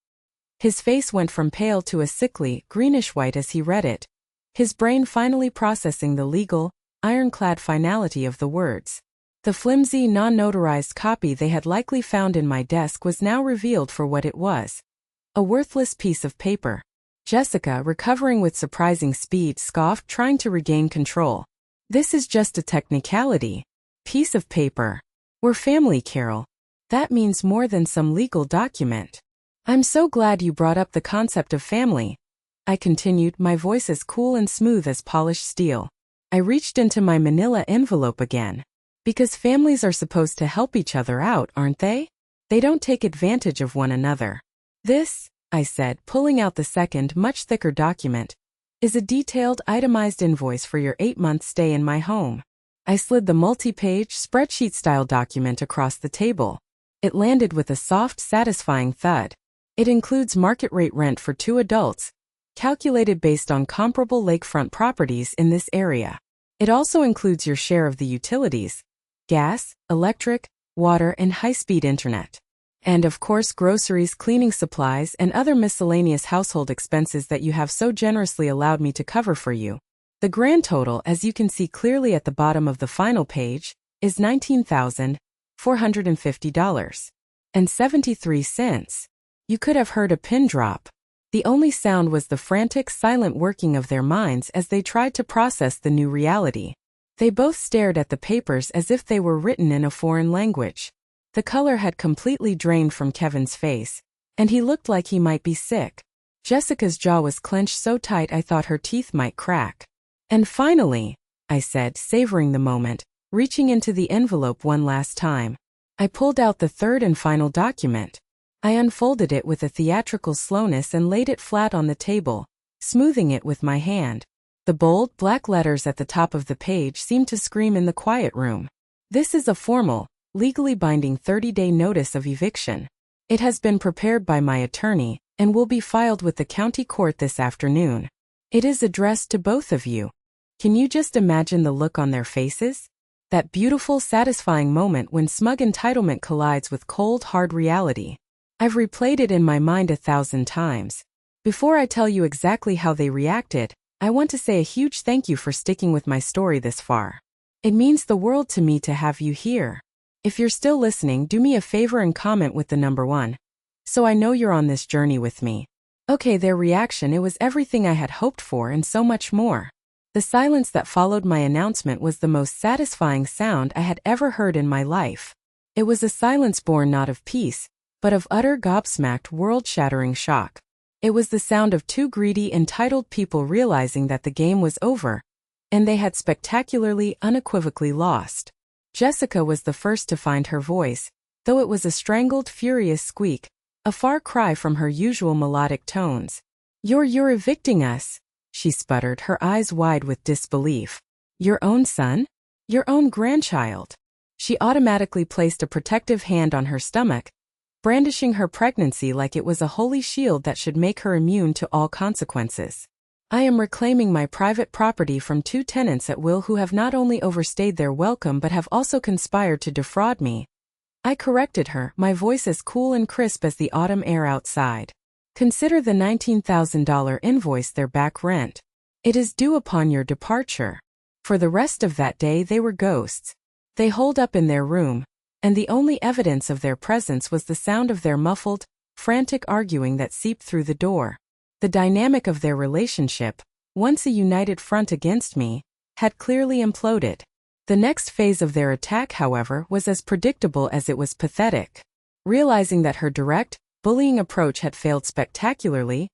His face went from pale to a sickly, greenish-white as he read it, his brain finally processing the legal, ironclad finality of the words. The flimsy, non-notarized copy they had likely found in my desk was now revealed for what it was. A worthless piece of paper. Jessica, recovering with surprising speed, scoffed, trying to regain control. "This is just a technicality. Piece of paper. We're family, Carol. That means more than some legal document." "I'm so glad you brought up the concept of family," I continued, my voice as cool and smooth as polished steel. I reached into my manila envelope again. "Because families are supposed to help each other out, aren't they? They don't take advantage of one another. This," I said, pulling out the second, much thicker document, "is a detailed, itemized invoice for your 8-month stay in my home." I slid the multi-page, spreadsheet-style document across the table. It landed with a soft, satisfying thud. "It includes market-rate rent for 2 adults, calculated based on comparable lakefront properties in this area. It also includes your share of the utilities, gas, electric, water, and high-speed internet. And of course groceries, cleaning supplies, and other miscellaneous household expenses that you have so generously allowed me to cover for you. The grand total, as you can see clearly at the bottom of the final page, is $19,450.73. You could have heard a pin drop. The only sound was the frantic, silent working of their minds as they tried to process the new reality. They both stared at the papers as if they were written in a foreign language. The color had completely drained from Kevin's face, and he looked like he might be sick. Jessica's jaw was clenched so tight I thought her teeth might crack. "And finally," I said, savoring the moment, reaching into the envelope one last time, I pulled out the third and final document. I unfolded it with a theatrical slowness and laid it flat on the table, smoothing it with my hand. The bold, black letters at the top of the page seemed to scream in the quiet room. "This is a formal, legally binding 30-day notice of eviction. It has been prepared by my attorney and will be filed with the county court this afternoon. It is addressed to both of you." Can you just imagine the look on their faces? That beautiful, satisfying moment when smug entitlement collides with cold, hard reality. I've replayed it in my mind 1,000 times. Before I tell you exactly how they reacted, I want to say a huge thank you for sticking with my story this far. It means the world to me to have you here. If you're still listening, do me a favor and comment with the number 1. So I know you're on this journey with me. Okay, their reaction, it was everything I had hoped for and so much more. The silence that followed my announcement was the most satisfying sound I had ever heard in my life. It was a silence born not of peace, but of utter gobsmacked, world-shattering shock. It was the sound of 2 greedy, entitled people realizing that the game was over, and they had spectacularly, unequivocally lost. Jessica was the first to find her voice, though it was a strangled, furious squeak, a far cry from her usual melodic tones. You're evicting us," she sputtered, her eyes wide with disbelief. "Your own son? Your own grandchild?" She automatically placed a protective hand on her stomach, brandishing her pregnancy like it was a holy shield that should make her immune to all consequences. "I am reclaiming my private property from 2 tenants at will who have not only overstayed their welcome but have also conspired to defraud me." I corrected her, my voice as cool and crisp as the autumn air outside. "Consider the $19,000 invoice their back rent. It is due upon your departure." For the rest of that day they were ghosts. They holed up in their room, and the only evidence of their presence was the sound of their muffled, frantic arguing that seeped through the door. The dynamic of their relationship, once a united front against me, had clearly imploded. The next phase of their attack, however, was as predictable as it was pathetic. Realizing that her direct, bullying approach had failed spectacularly,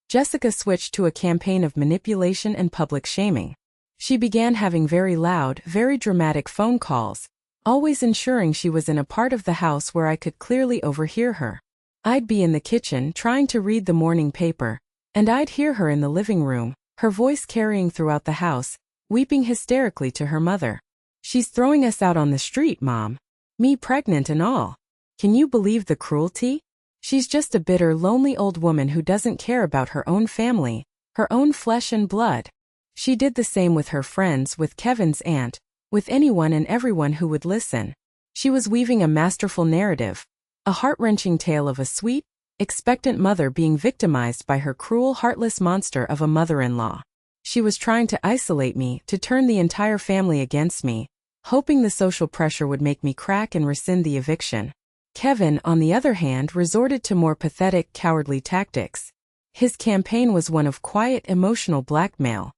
Jessica switched to a campaign of manipulation and public shaming. She began having very loud, very dramatic phone calls, always ensuring she was in a part of the house where I could clearly overhear her. I'd be in the kitchen trying to read the morning paper, and I'd hear her in the living room, her voice carrying throughout the house, weeping hysterically to her mother. "She's throwing us out on the street, Mom. Me pregnant and all. Can you believe the cruelty? She's just a bitter, lonely old woman who doesn't care about her own family, her own flesh and blood." She did the same with her friends, with Kevin's aunt, with anyone and everyone who would listen. She was weaving a masterful narrative, a heart-wrenching tale of a sweet, expectant mother being victimized by her cruel, heartless monster of a mother-in-law. She was trying to isolate me, to turn the entire family against me, hoping the social pressure would make me crack and rescind the eviction. Kevin, on the other hand, resorted to more pathetic, cowardly tactics. His campaign was one of quiet, emotional blackmail.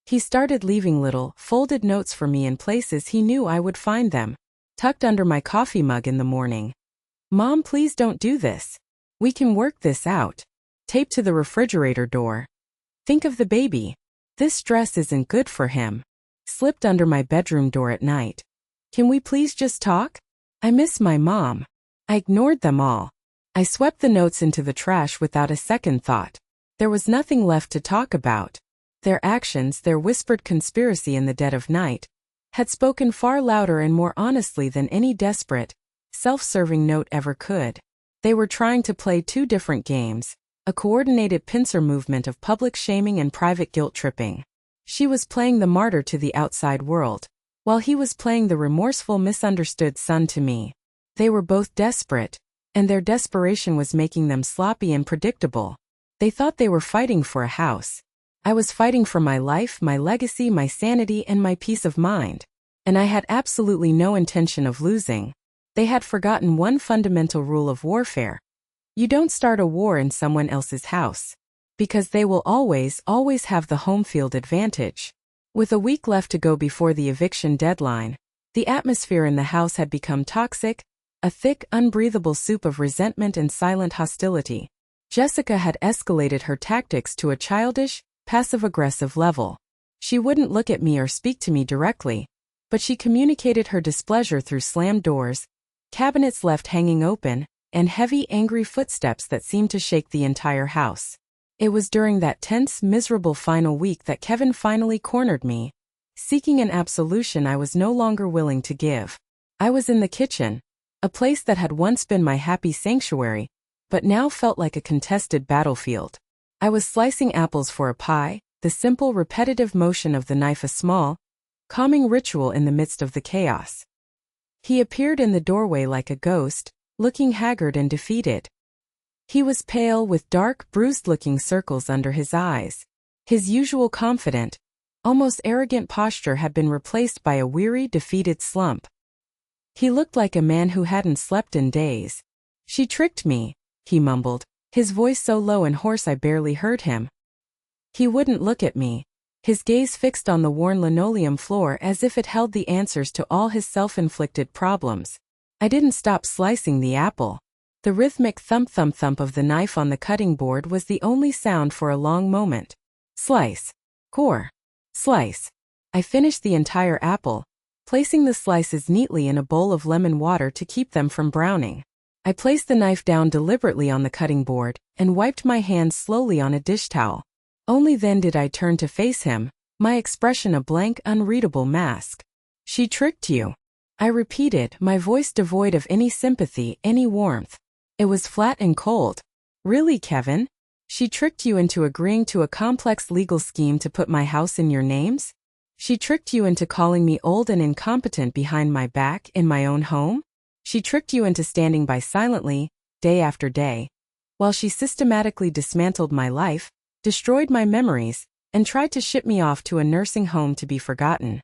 He started leaving little, folded notes for me in places he knew I would find them, tucked under my coffee mug in the morning. "Mom, please don't do this. We can work this out." Taped to the refrigerator door. "Think of the baby. This dress isn't good for him." Slipped under my bedroom door at night. "Can we please just talk? I miss my mom." I ignored them all. I swept the notes into the trash without a second thought. There was nothing left to talk about. Their actions, their whispered conspiracy in the dead of night, had spoken far louder and more honestly than any desperate, self-serving note ever could. They were trying to play two different games, a coordinated pincer movement of public shaming and private guilt-tripping. She was playing the martyr to the outside world, while he was playing the remorseful, misunderstood son to me. They were both desperate, and their desperation was making them sloppy and predictable. They thought they were fighting for a house. I was fighting for my life, my legacy, my sanity, and my peace of mind. And I had absolutely no intention of losing. They had forgotten one fundamental rule of warfare. You don't start a war in someone else's house. Because they will always have the home field advantage. With a week left to go before the eviction deadline, the atmosphere in the house had become toxic, a thick, unbreathable soup of resentment and silent hostility. Jessica had escalated her tactics to a childish, passive-aggressive level. She wouldn't look at me or speak to me directly, but she communicated her displeasure through slammed doors, cabinets left hanging open, and heavy, angry footsteps that seemed to shake the entire house. It was during that tense, miserable final week that Kevin finally cornered me, seeking an absolution I was no longer willing to give. I was in the kitchen, a place that had once been my happy sanctuary, but now felt like a contested battlefield. I was slicing apples for a pie, the simple, repetitive motion of the knife a small, calming ritual in the midst of the chaos. He appeared in the doorway like a ghost, looking haggard and defeated. He was pale with dark, bruised-looking circles under his eyes. His usual confident, almost arrogant posture had been replaced by a weary, defeated slump. He looked like a man who hadn't slept in days. "She tricked me," he mumbled, his voice so low and hoarse I barely heard him. He wouldn't look at me, his gaze fixed on the worn linoleum floor as if it held the answers to all his self-inflicted problems. I didn't stop slicing the apple. The rhythmic thump-thump-thump of the knife on the cutting board was the only sound for a long moment. Slice. Core. Slice. I finished the entire apple, placing the slices neatly in a bowl of lemon water to keep them from browning. I placed the knife down deliberately on the cutting board and wiped my hands slowly on a dish towel. Only then did I turn to face him, my expression a blank, unreadable mask. "She tricked you," I repeated, my voice devoid of any sympathy, any warmth. It was flat and cold. "Really, Kevin? She tricked you into agreeing to a complex legal scheme to put my house in your names? She tricked you into calling me old and incompetent behind my back in my own home? She tricked you into standing by silently, day after day, while she systematically dismantled my life, destroyed my memories, and tried to ship me off to a nursing home to be forgotten."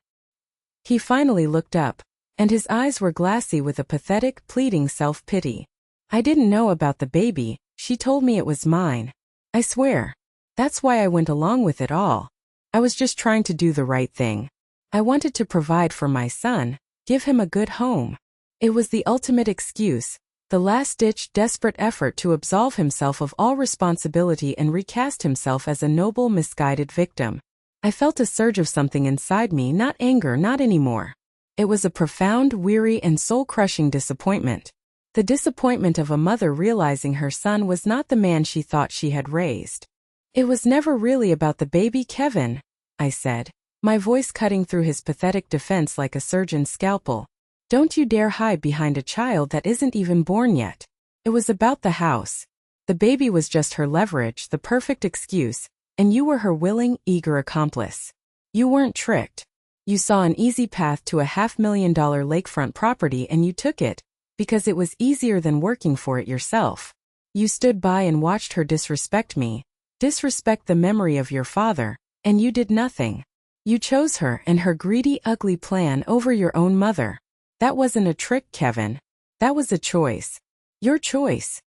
He finally looked up, and his eyes were glassy with a pathetic, pleading self-pity. "I didn't know about the baby, she told me it was mine. I swear. That's why I went along with it all. I was just trying to do the right thing. I wanted to provide for my son, give him a good home. It was the ultimate excuse, the last-ditch desperate effort to absolve himself of all responsibility and recast himself as a noble, misguided victim. I felt a surge of something inside me, not anger, not anymore. It was a profound, weary, and soul-crushing disappointment. The disappointment of a mother realizing her son was not the man she thought she had raised. It was never really about the baby, Kevin, I said, my voice cutting through his pathetic defense like a surgeon's scalpel. Don't you dare hide behind a child that isn't even born yet. It was about the house. The baby was just her leverage, the perfect excuse, and you were her willing, eager accomplice. You weren't tricked. You saw an easy path to a $500,000 lakefront property and you took it, because it was easier than working for it yourself. You stood by and watched her disrespect me, disrespect the memory of your father, and you did nothing. You chose her and her greedy, ugly plan over your own mother. That wasn't a trick, Kevin. That was a choice. Your choice.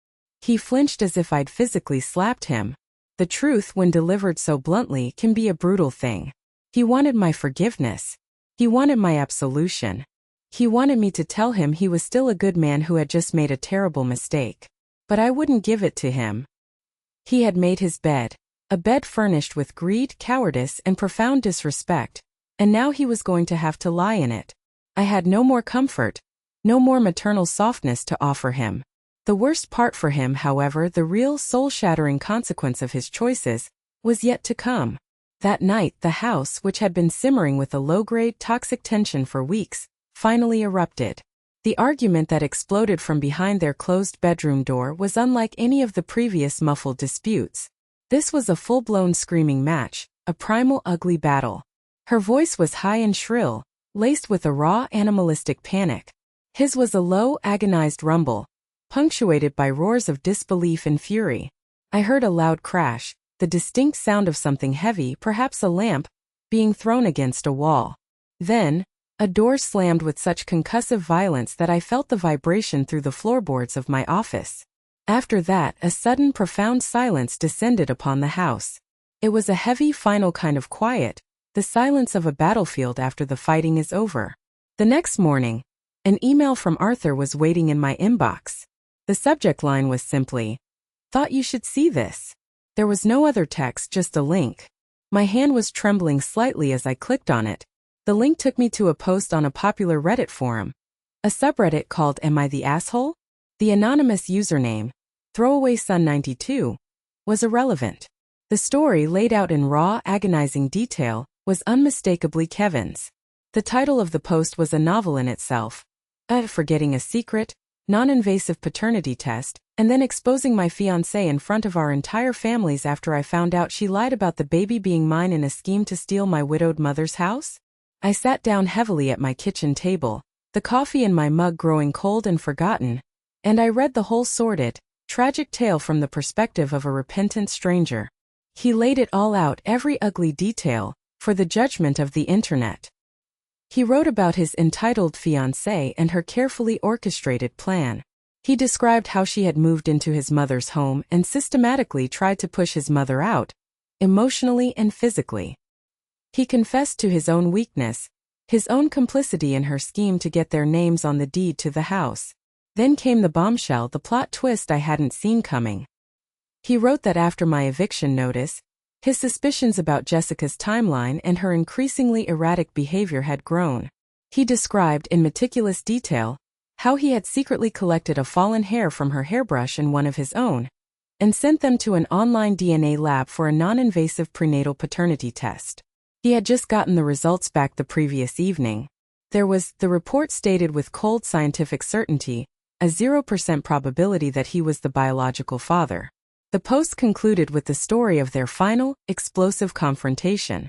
He flinched as if I'd physically slapped him. The truth, when delivered so bluntly, can be a brutal thing. He wanted my forgiveness. He wanted my absolution. He wanted me to tell him he was still a good man who had just made a terrible mistake. But I wouldn't give it to him. He had made his bed, a bed furnished with greed, cowardice, and profound disrespect, and now he was going to have to lie in it. I had no more comfort, no more maternal softness to offer him. The worst part for him, however, the real soul-shattering consequence of his choices, was yet to come. That night, the house, which had been simmering with a low-grade toxic tension for weeks, finally erupted. The argument that exploded from behind their closed bedroom door was unlike any of the previous muffled disputes. This was a full-blown screaming match, a primal ugly battle. Her voice was high and shrill, laced with a raw animalistic panic. His was a low, agonized rumble, punctuated by roars of disbelief and fury. I heard a loud crash, the distinct sound of something heavy, perhaps a lamp, being thrown against a wall. Then, a door slammed with such concussive violence that I felt the vibration through the floorboards of my office. After that, a sudden, profound silence descended upon the house. It was a heavy, final kind of quiet, the silence of a battlefield after the fighting is over. The next morning, an email from Arthur was waiting in my inbox. The subject line was simply, "Thought you should see this." There was no other text, just a link. My hand was trembling slightly as I clicked on it. The link took me to a post on a popular Reddit forum, a subreddit called Am I the Asshole? The anonymous username, ThrowawaySun92, was irrelevant. The story, laid out in raw, agonizing detail, was unmistakably Kevin's. The title of the post was a novel in itself. Forgetting a secret, non-invasive paternity test, and then exposing my fiancée in front of our entire families after I found out she lied about the baby being mine in a scheme to steal my widowed mother's house? I sat down heavily at my kitchen table, the coffee in my mug growing cold and forgotten, and I read the whole sordid, tragic tale from the perspective of a repentant stranger. He laid it all out, every ugly detail, for the judgment of the internet. He wrote about his entitled fiancée and her carefully orchestrated plan. He described how she had moved into his mother's home and systematically tried to push his mother out, emotionally and physically. He confessed to his own weakness, his own complicity in her scheme to get their names on the deed to the house. Then came the bombshell, the plot twist I hadn't seen coming. He wrote that after my eviction notice, his suspicions about Jessica's timeline and her increasingly erratic behavior had grown. He described in meticulous detail how he had secretly collected a fallen hair from her hairbrush and one of his own, and sent them to an online DNA lab for a non-invasive prenatal paternity test. He had just gotten the results back the previous evening. There was, the report stated with cold scientific certainty, a 0% probability that he was the biological father. The post concluded with the story of their final, explosive confrontation.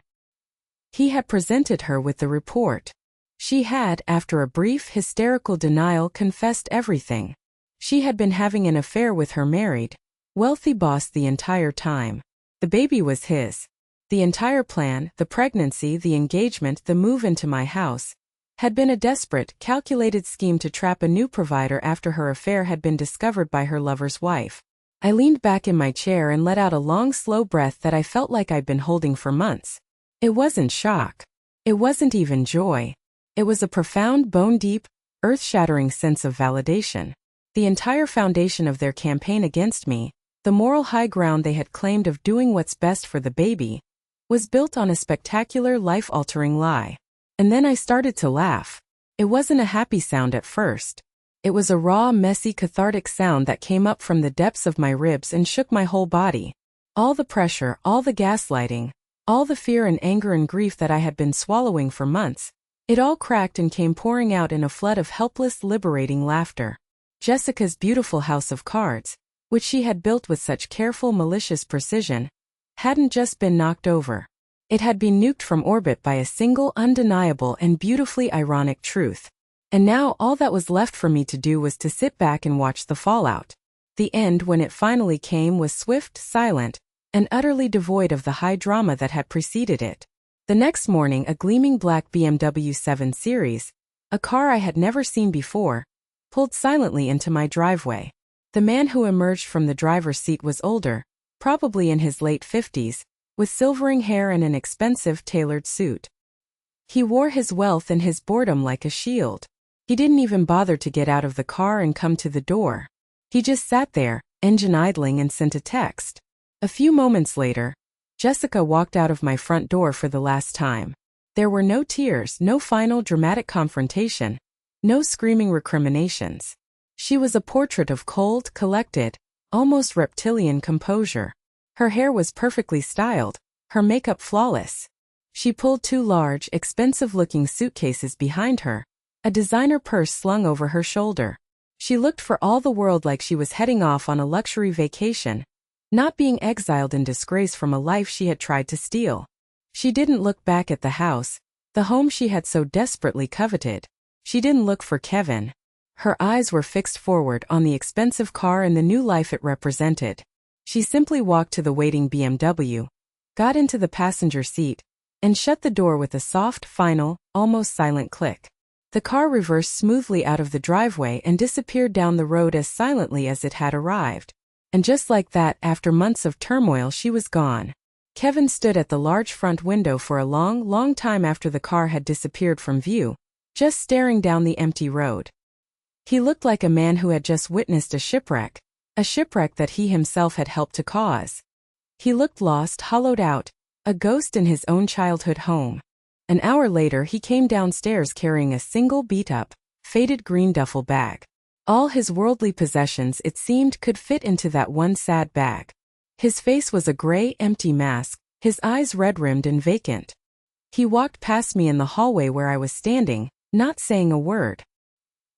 He had presented her with the report. She had, after a brief, hysterical denial, confessed everything. She had been having an affair with her married, wealthy boss the entire time. The baby was his. The entire plan, the pregnancy, the engagement, the move into my house, had been a desperate, calculated scheme to trap a new provider after her affair had been discovered by her lover's wife. I leaned back in my chair and let out a long, slow breath that I felt like I'd been holding for months. It wasn't shock. It wasn't even joy. It was a profound, bone-deep, earth-shattering sense of validation. The entire foundation of their campaign against me, the moral high ground they had claimed of doing what's best for the baby, was built on a spectacular, life-altering lie. And then I started to laugh. It wasn't a happy sound at first. It was a raw, messy, cathartic sound that came up from the depths of my ribs and shook my whole body. All the pressure, all the gaslighting, all the fear and anger and grief that I had been swallowing for months, it all cracked and came pouring out in a flood of helpless, liberating laughter. Jessica's beautiful house of cards, which she had built with such careful, malicious precision, hadn't just been knocked over. It had been nuked from orbit by a single, undeniable and beautifully ironic truth. And now all that was left for me to do was to sit back and watch the fallout. The end, when it finally came, was swift, silent, and utterly devoid of the high drama that had preceded it. The next morning, a gleaming black BMW 7 Series, a car I had never seen before, pulled silently into my driveway. The man who emerged from the driver's seat was older, probably in his late 50s, with silvering hair and an expensive tailored suit. He wore his wealth and his boredom like a shield. He didn't even bother to get out of the car and come to the door. He just sat there, engine idling, and sent a text. A few moments later, Jessica walked out of my front door for the last time. There were no tears, no final dramatic confrontation, no screaming recriminations. She was a portrait of cold, collected, almost reptilian composure. Her hair was perfectly styled, her makeup flawless. She pulled two large, expensive-looking suitcases behind her, a designer purse slung over her shoulder. She looked for all the world like she was heading off on a luxury vacation, not being exiled in disgrace from a life she had tried to steal. She didn't look back at the house, the home she had so desperately coveted. She didn't look for Kevin. Her eyes were fixed forward on the expensive car and the new life it represented. She simply walked to the waiting BMW, got into the passenger seat, and shut the door with a soft, final, almost silent click. The car reversed smoothly out of the driveway and disappeared down the road as silently as it had arrived. And just like that, after months of turmoil, she was gone. Kevin stood at the large front window for a long, long time after the car had disappeared from view, just staring down the empty road. He looked like a man who had just witnessed a shipwreck that he himself had helped to cause. He looked lost, hollowed out, a ghost in his own childhood home. An hour later, he came downstairs carrying a single beat-up, faded green duffel bag. All his worldly possessions, it seemed, could fit into that one sad bag. His face was a gray, empty mask, his eyes red-rimmed and vacant. He walked past me in the hallway where I was standing, not saying a word.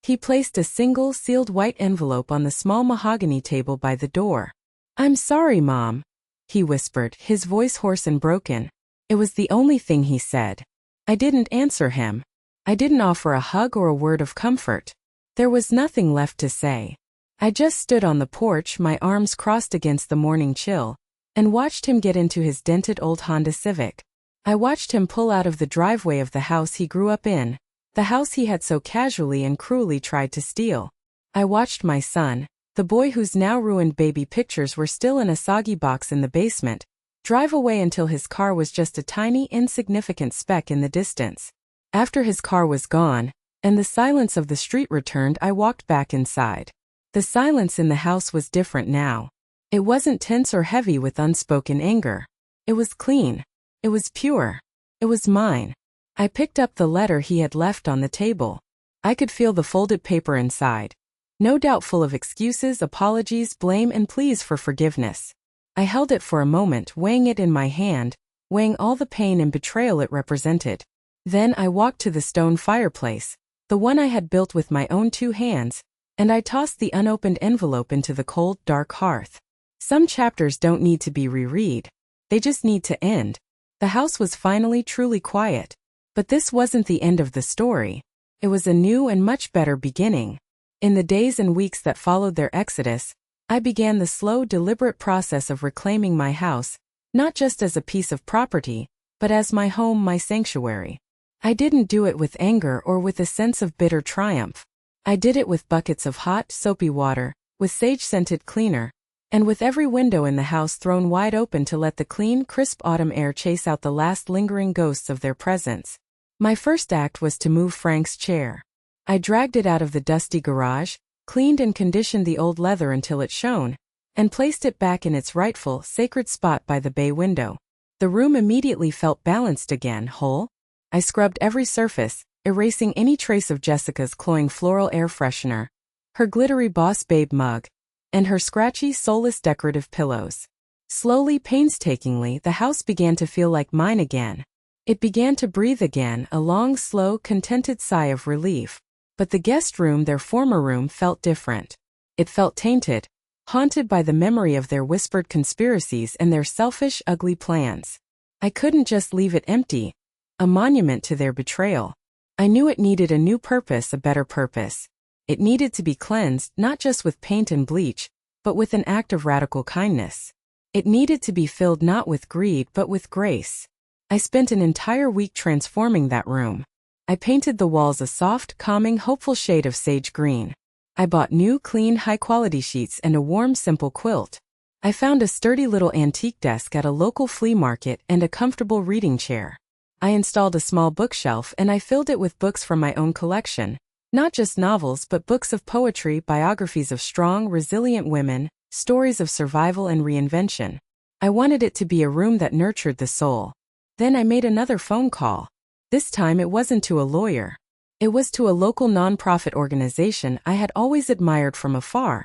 He placed a single, sealed white envelope on the small mahogany table by the door. "I'm sorry, Mom," he whispered, his voice hoarse and broken. It was the only thing he said. I didn't answer him. I didn't offer a hug or a word of comfort. There was nothing left to say. I just stood on the porch, my arms crossed against the morning chill, and watched him get into his dented old Honda Civic. I watched him pull out of the driveway of the house he grew up in, the house he had so casually and cruelly tried to steal. I watched my son, the boy whose now ruined baby pictures were still in a soggy box in the basement, drive away until his car was just a tiny, insignificant speck in the distance. After his car was gone, and the silence of the street returned, I walked back inside. The silence in the house was different now. It wasn't tense or heavy with unspoken anger. It was clean. It was pure. It was mine. I picked up the letter he had left on the table. I could feel the folded paper inside. No doubt full of excuses, apologies, blame, and pleas for forgiveness. I held it for a moment, weighing it in my hand, weighing all the pain and betrayal it represented. Then I walked to the stone fireplace, the one I had built with my own two hands, and I tossed the unopened envelope into the cold, dark hearth. Some chapters don't need to be reread. They just need to end. The house was finally truly quiet. But this wasn't the end of the story. It was a new and much better beginning. In the days and weeks that followed their exodus, I began the slow, deliberate process of reclaiming my house, not just as a piece of property, but as my home, my sanctuary. I didn't do it with anger or with a sense of bitter triumph. I did it with buckets of hot, soapy water, with sage-scented cleaner, and with every window in the house thrown wide open to let the clean, crisp autumn air chase out the last lingering ghosts of their presence. My first act was to move Frank's chair. I dragged it out of the dusty garage, cleaned and conditioned the old leather until it shone, and placed it back in its rightful, sacred spot by the bay window. The room immediately felt balanced again, whole. I scrubbed every surface, erasing any trace of Jessica's cloying floral air freshener, her glittery Boss Babe mug, and her scratchy, soulless decorative pillows. Slowly, painstakingly, the house began to feel like mine again. It began to breathe again, a long, slow, contented sigh of relief. But the guest room, their former room, felt different. It felt tainted, haunted by the memory of their whispered conspiracies and their selfish, ugly plans. I couldn't just leave it empty, a monument to their betrayal. I knew it needed a new purpose, a better purpose. It needed to be cleansed, not just with paint and bleach, but with an act of radical kindness. It needed to be filled not with greed but with grace. I spent an entire week transforming that room. I painted the walls a soft, calming, hopeful shade of sage green. I bought new, clean, high-quality sheets and a warm, simple quilt. I found a sturdy little antique desk at a local flea market and a comfortable reading chair. I installed a small bookshelf and I filled it with books from my own collection. Not just novels but books of poetry, biographies of strong, resilient women, stories of survival and reinvention. I wanted it to be a room that nurtured the soul. Then I made another phone call. This time it wasn't to a lawyer. It was to a local nonprofit organization I had always admired from afar,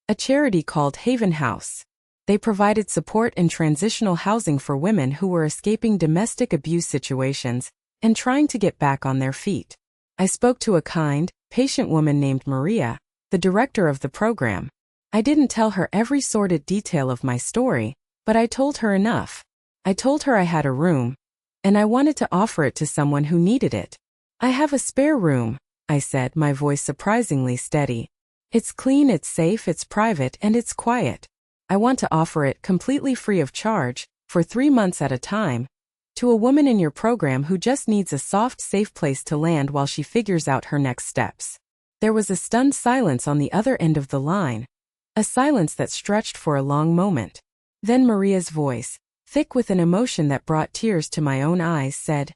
a charity called Haven House. They provided support and transitional housing for women who were escaping domestic abuse situations and trying to get back on their feet. I spoke to a kind, patient woman named Maria, the director of the program. I didn't tell her every sordid detail of my story, but I told her enough. I told her I had a room, and I wanted to offer it to someone who needed it. I have a spare room, I said, my voice surprisingly steady. It's clean, it's safe, it's private, and it's quiet. I want to offer it completely free of charge, for 3 months at a time, to a woman in your program who just needs a soft, safe place to land while she figures out her next steps. There was a stunned silence on the other end of the line, a silence that stretched for a long moment. Then Maria's voice, thick with an emotion that brought tears to my own eyes, said,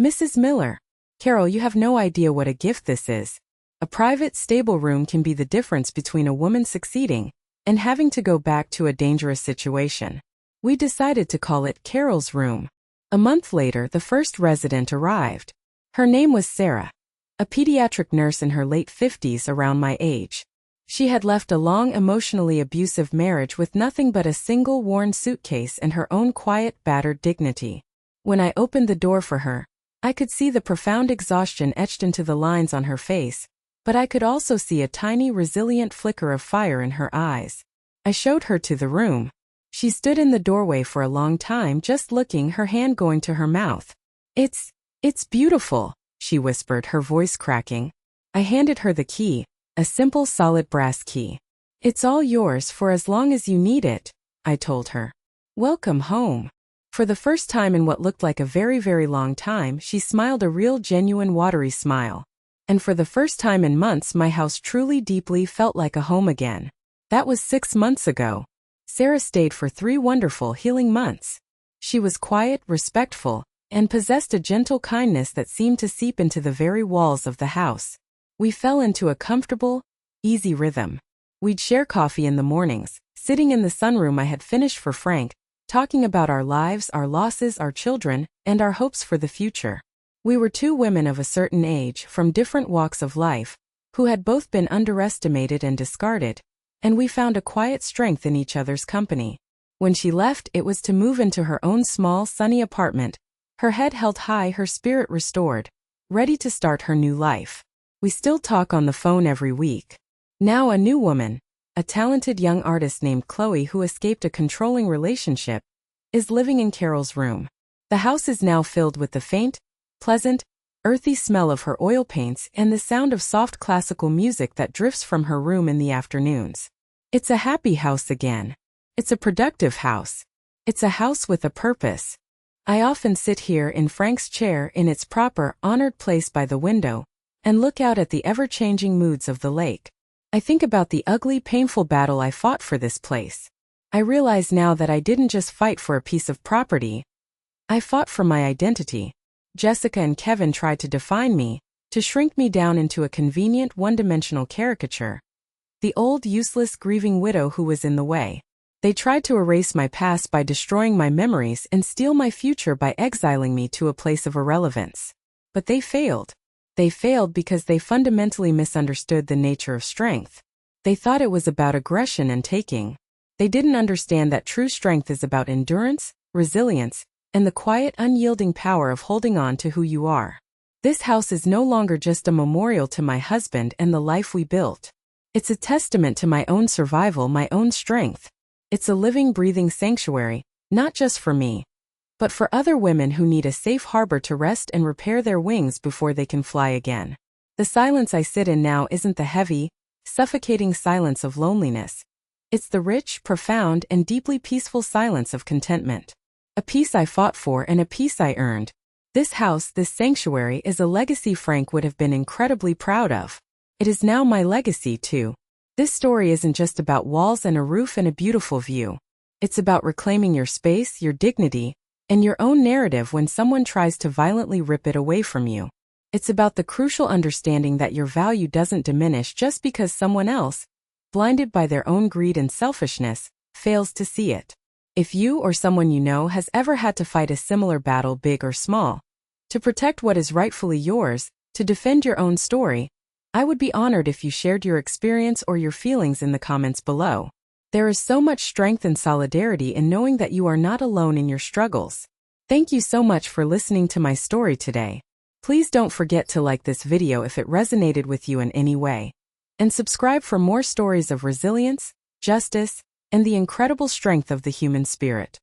"Mrs. Miller, Carol, you have no idea what a gift this is. A private, stable room can be the difference between a woman succeeding and having to go back to a dangerous situation." We decided to call it Carol's room. A month later, the first resident arrived. Her name was Sarah, a pediatric nurse in her late 50s, around my age. She had left a long, emotionally abusive marriage with nothing but a single worn suitcase and her own quiet, battered dignity. When I opened the door for her, I could see the profound exhaustion etched into the lines on her face, but I could also see a tiny, resilient flicker of fire in her eyes. I showed her to the room. She stood in the doorway for a long time, just looking, her hand going to her mouth. It's beautiful," she whispered, her voice cracking. I handed her the key, a simple, solid brass key. "It's all yours for as long as you need it," I told her. "Welcome home." For the first time in what looked like a very, very long time, she smiled a real, genuine, watery smile. And for the first time in months, my house truly, deeply felt like a home again. That was 6 months ago. Sarah stayed for 3 wonderful, healing months. She was quiet, respectful, and possessed a gentle kindness that seemed to seep into the very walls of the house. We fell into a comfortable, easy rhythm. We'd share coffee in the mornings, sitting in the sunroom I had finished for Frank, talking about our lives, our losses, our children, and our hopes for the future. We were 2 women of a certain age, from different walks of life, who had both been underestimated and discarded, and we found a quiet strength in each other's company. When she left, it was to move into her own small, sunny apartment, her head held high, her spirit restored, ready to start her new life. We still talk on the phone every week. Now a new woman, a talented young artist named Chloe who escaped a controlling relationship, is living in Carol's room. The house is now filled with the faint, pleasant, earthy smell of her oil paints and the sound of soft classical music that drifts from her room in the afternoons. It's a happy house again. It's a productive house. It's a house with a purpose. I often sit here in Frank's chair in its proper, honored place by the window, and look out at the ever-changing moods of the lake. I think about the ugly, painful battle I fought for this place. I realize now that I didn't just fight for a piece of property. I fought for my identity. Jessica and Kevin tried to define me, to shrink me down into a convenient one-dimensional caricature. The old, useless, grieving widow who was in the way. They tried to erase my past by destroying my memories and steal my future by exiling me to a place of irrelevance. But they failed. They failed because they fundamentally misunderstood the nature of strength. They thought it was about aggression and taking. They didn't understand that true strength is about endurance, resilience, and the quiet, unyielding power of holding on to who you are. This house is no longer just a memorial to my husband and the life we built. It's a testament to my own survival, my own strength. It's a living, breathing sanctuary, not just for me, but for other women who need a safe harbor to rest and repair their wings before they can fly again. The silence I sit in now isn't the heavy, suffocating silence of loneliness. It's the rich, profound, and deeply peaceful silence of contentment. A peace I fought for and a peace I earned. This house, this sanctuary, is a legacy Frank would have been incredibly proud of. It is now my legacy, too. This story isn't just about walls and a roof and a beautiful view. It's about reclaiming your space, your dignity, and your own narrative when someone tries to violently rip it away from you. It's about the crucial understanding that your value doesn't diminish just because someone else, blinded by their own greed and selfishness, fails to see it. If you or someone you know has ever had to fight a similar battle, big or small, to protect what is rightfully yours, to defend your own story, I would be honored if you shared your experience or your feelings in the comments below. There is so much strength and solidarity in knowing that you are not alone in your struggles. Thank you so much for listening to my story today. Please don't forget to like this video if it resonated with you in any way. And subscribe for more stories of resilience, justice, and the incredible strength of the human spirit.